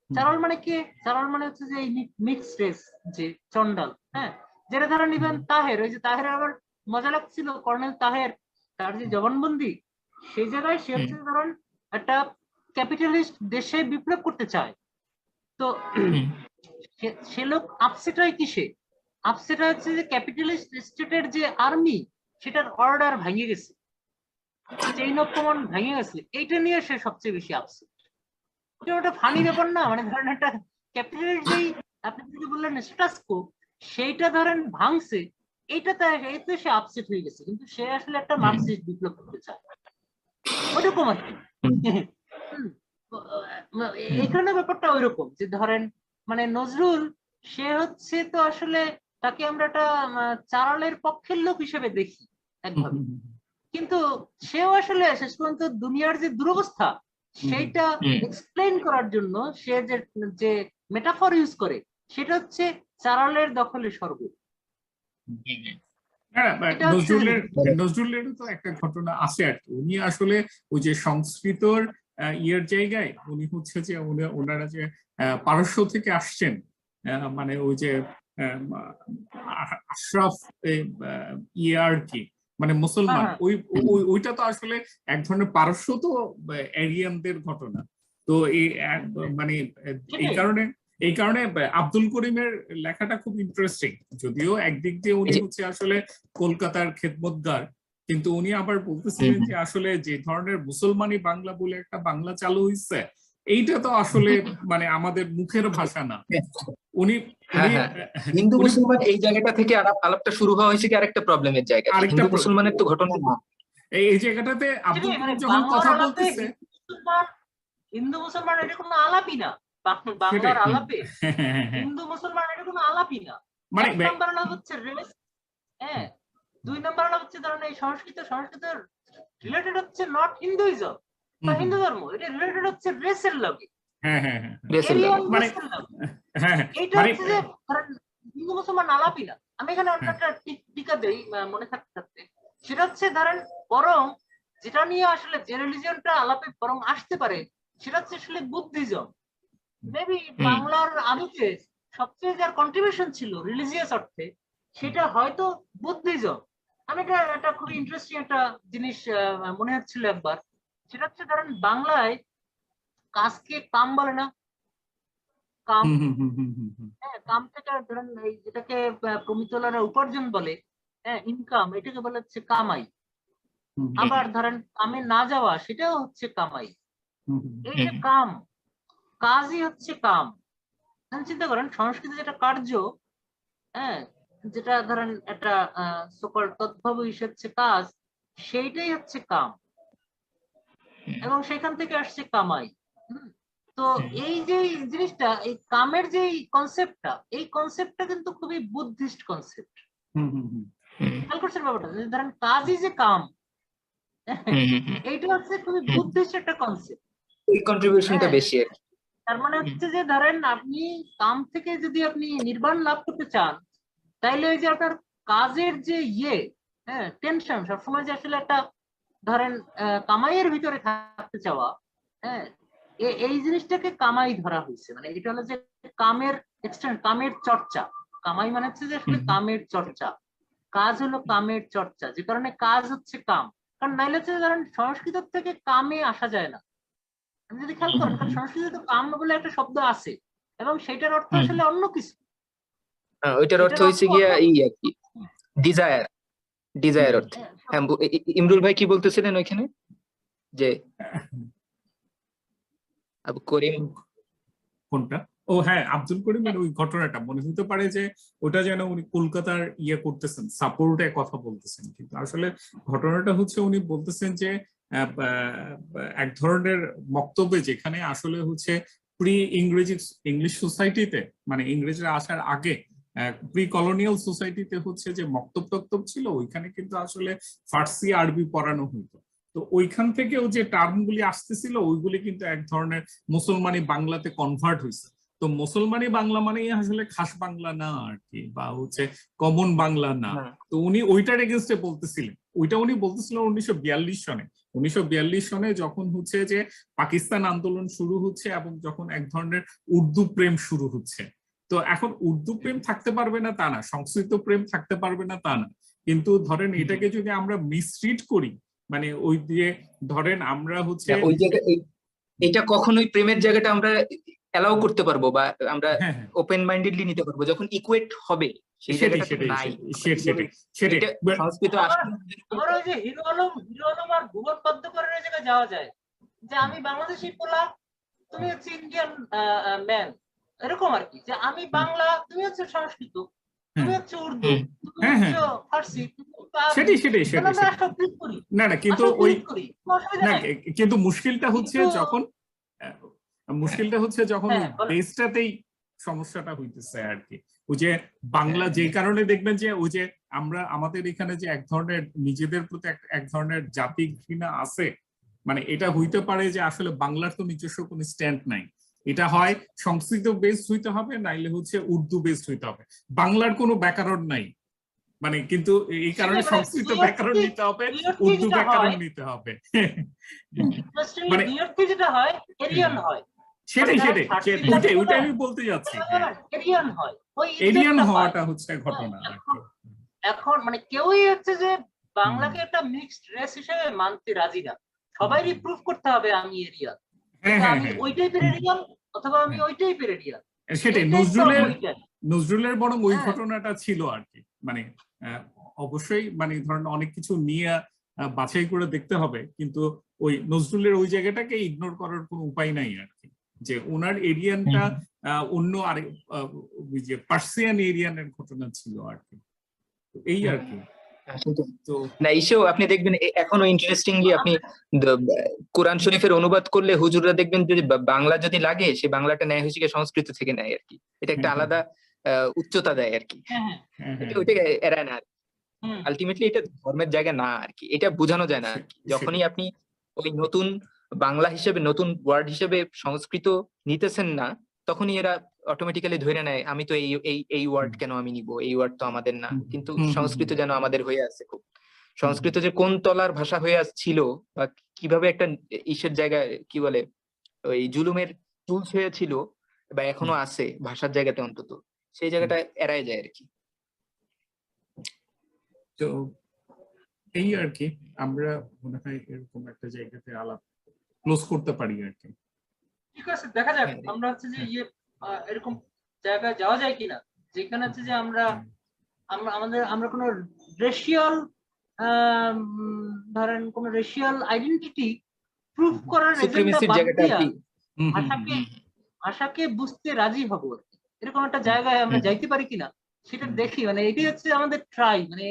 চারাল মানে কে? চারাল মানে হচ্ছে যে এই মিক্সড রেস, যে চন্ডাল। যেটা ধরেন ইভেন তাহের, ওই যে তাহের আবার মজা লাগছিল, কর্নেল তাহের তার যে জবানবন্দি, সেই জায়গায় সে হচ্ছে ধরেন একটা ক্যাপিটালিস্ট দেশে বিপ্লব করতে চায়, তো সে লোক আপসেট হয় কিসে? আপসেট হচ্ছে যে ক্যাপিটালিস্ট স্টেটের যে আর্মি, সেটার অর্ডার ভেঙে গেছে, চেইন অফ কমান্ড ভেঙে গেছে, এইটা নিয়ে সে সবচেয়ে বেশি আপসেট। ওটা ফানি ব্যাপার না? মানে ধরেন একটা ক্যাপিটালিস্ট যেই আপনি যদি বললেন স্ট্যাটাস কো, সেইটা ধরেন ভাঙছে, এতে সে আপসেট হয়ে গেছে, কিন্তু সে আসলে একটা মার্কসিস্ট বিপ্লব করতে চায়, ওইরকম আর কি। এখানে ব্যাপারটা ওইরকম যে ধরেন মানে নজরুল, সে হচ্ছে তো আসলে তাকে আমরা একটা চারালের পক্ষের লোক হিসেবে দেখি একভাবে, কিন্তু সেও আসলে শেষ পর্যন্ত দুনিয়ার যে দুরবস্থা সেইটা এক্সপ্লেইন করার জন্য সে যে মেটাফর ইউজ করে, সেটা হচ্ছে চারালের দখলে স্বর্গ। নজরুলের তো একটা ঘটনা আছে আর কি, উনি আসলে ওই যে সংস্কৃতর ইয়ের জায়গায় উনি হচ্ছে যে ওনারা যে পারস্য থেকে আসছেন, মানে ওই যে আশরাফ ইয়ে আর কি, মানে মুসলমান, ওইটা তো আসলে এক ধরনের পারস্য তো এরিয়ানদের ঘটনা। তো এই মানে এই কারণে আব্দুল করিমের লেখাটা খুব ইন্টারেস্টিং, যদিও একদিক দিয়ে উনি হচ্ছে আসলে কলকাতার খেদমতগার, কিন্তু উনি আবার বলতেছিলেন যে আসলে যে ধরনের মুসলমানি বাংলা বলে একটা বাংলা চালু হয়েছে, এইটা তো আসলে মানে আমাদের মুখের ভাষা না। উনি হ্যাঁ হ্যাঁ, হিন্দু উনি মুসলমান এই জায়গাটা থেকে আলাপটা শুরু হওয়া হয়েছে কি আরেকটা প্রবলেমের জায়গা, হিন্দু মুসলমানের তো ঘটনা না এই জায়গাটাতে আব্দুল মানে করিম যখন কথা বাংলার আলাপে বলতেছে, হিন্দু মুসলমান এটা কোনো আলাপই না, বাংলার আলাপে হিন্দু মুসলমান এটা কোনো আলাপই না। মানে এক নাম্বার আলাপ হচ্ছে রেস, হ্যাঁ, 2 নাম্বার আলাপ হচ্ছে ধরেন এই সংস্কৃতের রিলেটেড হচ্ছে নট হিন্দুইজম বা হিন্দু ধর্ম, এটা রিলেটেড হচ্ছে রেসের লগে। মানে এইটা হচ্ছে যে ধরেন হিন্দু মুসলমান আলাপই না। আমি এখানে অন্য একটা টিকা দেই মনে থাকতে, সেটা হচ্ছে ধরেন বরং যেটা নিয়ে আসলে যে রিলিজিয়নটা আলাপে বরং আসতে পারে সেটা হচ্ছে আসলে বুদ্ধিজম। মেবি বাংলার আদিতে সবচেয়ে যার কন্ট্রিবিউশন ছিল রিলিজিয়াস অর্থে সেটা হয়তো বুদ্ধিজম। আমি এটা খুবই ইন্টারেস্টিং একটা জিনিস মনে হচ্ছিল একবার, সেটা হচ্ছে ধরেন বাংলায় কাজকে কাম বলে না, কাম, হ্যাঁ, কাম থেকে ধরেন এই যেটাকে প্রমিতলারা উপার্জন বলে, হ্যাঁ, ইনকাম, এটাকে বলে হচ্ছে কামাই। আবার ধরেন কামে না যাওয়া সেটাও হচ্ছে কামাই। এই যে কাম, কাজই হচ্ছে কাম। চিন্তা করেন সংস্কৃতি যেটা কার্য, হ্যাঁ, যেটা ধরেন একটা সকল তদ্ভব হচ্ছে কাজ, সেইটাই হচ্ছে কাম এবং সেখান থেকে আসছে কামাই। তো এই যে জিনিসটা, এই কামের যে কনসেপ্টটা, এই কনসেপ্টটা কিন্তু খুবই বুদ্ধিস্ট কনসেপ্ট। খেয়াল করছেন ব্যাপারটা, ধরেন কাজই যে কাম, এইটা হচ্ছে খুবই বুদ্ধিস্ট একটা কনসেপ্ট, এই কন্ট্রিবিউশনটা বেশি। তার মানে হচ্ছে যে ধরেন আপনি কাম থেকে যদি আপনি নির্বাণ লাভ করতে চান, তাইলে ওই যে আপনার কাজের যে হ্যাঁ, টেনশন সবসময় যে আসলে একটা ধরেন কামাইয়ের ভিতরে থাকতে চাওয়া, হ্যাঁ, এই জিনিসটাকে কামাই ধরা হয়েছে। মানে এটা হলো যে কামের এক্সটেন্ড, কামের চর্চা। কামাই মানে হচ্ছে যে আসলে কামের চর্চা, কাজ হলো কামের চর্চা, যে কারণে কাজ হচ্ছে কাম। কারণ নাইলে হচ্ছে ধরেন সংস্কৃত থেকে কামে আসা যায় না। আপনি যদি খেয়াল করেন, কারণ সংস্কৃতিতে কাম বলে একটা শব্দ আছে এবং সেটার অর্থ আসলে অন্য কিছু। ওইটার অর্থ হচ্ছে গিয়া এই আর কি ডিজায়ার অর্থ। হ্যাঁ, ইমরুল ভাই কি বলতেছিলেন ওইখানে যে আবু করিম কোনটা? ও হ্যাঁ, আব্দুল করিমের ওই ঘটনাটা মনে হতে পারে যে ওটা যেন উনি কলকাতার করতেছেন, সাপোর্টে কথা বলতেছেন, কিন্তু আসলে ঘটনাটা হচ্ছে উনি বলতেছেন যে এক ধরনের বক্তব্যে যেখানে আসলে হচ্ছে প্রি ইংলিশ সোসাইটিতে, মানে ইংরেজরা আসার আগে প্রি কলোনিয়াল সোসাইটিতে হচ্ছে যে মক্তব ছিল, ওইখানে কিন্তু আসলে ফার্সি আরবি পড়ানো হইতো। তো ওইখান থেকেও যে টার্মগুলি আসতেছিল ওইগুলি কিন্তু এক ধরনের মুসলমানি বাংলাতে কনভার্ট হয়েছে। তো মুসলমানি বাংলা মানে আসলে খাস বাংলা না আর কি, বা হচ্ছে কমন বাংলা না। তো উনি ওইটার এগেনস্টে বলতেছিলেন, ওইটা উনি বলতেছিলেন 1942 সনে। 1942 সনে যখন হচ্ছে যে পাকিস্তান আন্দোলন শুরু হচ্ছে এবং যখন এক ধরনের উর্দু প্রেম শুরু হচ্ছে। তো এখন উর্দু প্রেম থাকতে পারবে না তা না, সংস্কৃত প্রেম থাকতে পারবে না তা না, কিন্তু ধরেন এটাকে যদি আমরা মিসরিড করি, মানে ওই দিয়ে ধরেন আমরা হচ্ছে ওই জায়গায় এটা কখনোই প্রেমের জায়গাটা আমরা অ্যালাউ করতে পারবো বা আমরা ওপেন মাইন্ডেডলি নিতে পারবো যখন ইকুয়েট হবে, সেই জায়গাটা নাই। সংস্কৃত আবার ওই যে হিরো আলম আর ভুবন পদ্মকরের জায়গায় যাওয়া যায় যে আমি বাংলাদেশি পোলা, তুমি হচ্ছে ইন্ডিয়ান ম্যান, এরকম আর কি, যে আমি বাংলা, তুমি হচ্ছে সংস্কৃত, তুমি হচ্ছে উর্দু, তুমি হচ্ছে ফার্সি, না না, কিন্তু ওই না, কিন্তু মুশকিলটা হচ্ছে যখন দেশটাতেই সমস্যাটা হইতেছে আর কি। ওই যে বাংলা যে কারণে দেখবেন যে ওই যে আমরা আমাদের এখানে যে এক ধরনের নিজেদের প্রতি এক ধরনের জাতি ঘৃণা আছে, মানে এটা হইতে পারে যে আসলে বাংলার তো নিজস্ব কোনো স্ট্যান্ড নাই, এটা হয় সংস্কৃত বেসড হইতে হবে, নাইলে হচ্ছে উর্দু বেসড হইতে হবে, বাংলার কোনো ব্যাকরণ নাই। মানে কিন্তু এই কারণে সংস্কৃত ব্যাকরণ নিতে হবে, উর্দু ব্যাকরণ নিতে হবে, মানে যেটা হয় এরিয়ান হয়। সেটাই ওইটাই আমি বলতে যাচ্ছি, এরিয়ান হওয়াটা হচ্ছে ঘটনা। এখন মানে কেউই হচ্ছে যে বাংলাকে একটা মিক্সড রেস হিসেবে মানতে রাজি না, সবাইরই প্রুফ করতে হবে আমি এরিয়ান, আমি ওই টাইপের এরিয়ান অথবা আমি ওই টাইপের এরিয়ান। সেটাই নজরুলের বরং ওই ঘটনাটা ছিল আর কি, মানে অবশ্যই মানে ধরেন অনেক কিছু নিয়ে বাছাই করে দেখতে হবে, কিন্তু ওই নজরুলের ওই জায়গাটাকে ইগনোর করার কোনো উপায় নাই আর কি, যে ওনার এরিয়ানটা অন্য আরেক ওই যে পার্সিয়ান এরিয়ানের ঘটনা ছিল আর কি, তো এই আর কি। তো না ইসেও আপনি দেখবেন এখনো ইন্টারেস্টিংলি আপনি কোরআন শরীফের অনুবাদ করলে হুজুররা দেখবেন যদি বাংলা যদি লাগে সে বাংলাটা নেয় হচ্ছে গিয়ে সংস্কৃত থেকে নেয় আর কি, এটা একটা আলাদা উচ্চতা দেয় আর কি, ওইটাকে এড়ায় না। আলটিমেটলি এটা ধর্মের জায়গা না আর কি, এটা বোঝানো যায় না আর কি। যখনই আপনি ওই নতুন বাংলা হিসেবে নতুন ওয়ার্ড হিসেবে সংস্কৃত নিতেছেন না, তখনই এরা অটোমেটিক্যালি ধরে নেয় আমি তো এই ওয়ার্ড কেন আমি নিব, এই ওয়ার্ড তো আমাদের না। কিন্তু সংস্কৃত যেন আমাদের হয়ে আছে খুব, সংস্কৃত যে কোন তলার ভাষা হয়ে আসছিল বা কিভাবে একটা ইসের জায়গায় কি বলে ওই জুলুমের টুলস হয়েছিল বা এখনো আছে ভাষার জায়গাতে, অন্তত সেই জায়গাটা এড়ায় যায় আর কি। তো এই আর কি, আমরা মনে হয় এরকম একটা জায়গাতে আলাপ ক্লোজ করতে পারি আর কি। ঠিক আছে, দেখা যাক আমরা হচ্ছে যে এরকম জায়গায় যাওয়া যায় কিনা, যেখানে হচ্ছে যে আমরা আমরা কোনো রেশিয়াল ধরেন কোন রেশিয়াল আইডেন্টিটি প্রুফ করার এজেন্ডা বাদ দিয়া ভাষাকে বুঝতে রাজি হব, এরকম একটা জায়গায় আমরা যাইতে পারি কিনা সেটা দেখি। মানে এটাই হচ্ছে আমাদের ট্রাই, মানে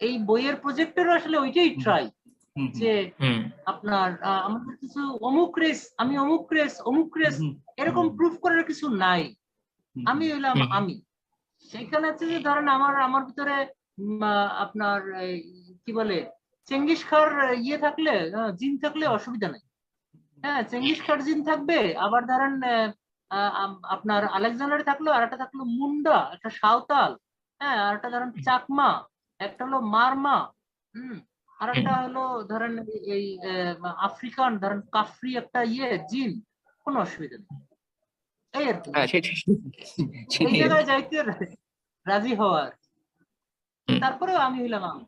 এই বইয়ের প্রজেক্টের আসলে ওইটাই ট্রাই, যে আপনার আমাদের কিছু অমুক রেস, আমি অমুক রেস এরকম প্রুফ করার কিছু নাই, আমি হইলাম আমি। সেখানে হচ্ছে যে ধরেন আমার ভিতরে আপনার কি বলে চেঙ্গিস খার ইয়ে থাকলে, জিন থাকলে অসুবিধা নাই, হ্যাঁ চেঙ্গিস খার জিন থাকবে। আবার ধরেন আপনার আলেকজান্ডারে থাকলো, আর একটা থাকলো মুন্ডা, একটা সাঁওতাল, হ্যাঁ আর একটা ধরেন চাকমা, একটা হলো মারমা, আর একটা হলো ধরেন এই আফ্রিকান ধরেন কাফরি একটা জিন, কোনো অসুবিধা নেই। এই আর কি, এই জায়গায় যাইতে রাজি হওয়ার, তারপরেও আমি হইলাম আমি।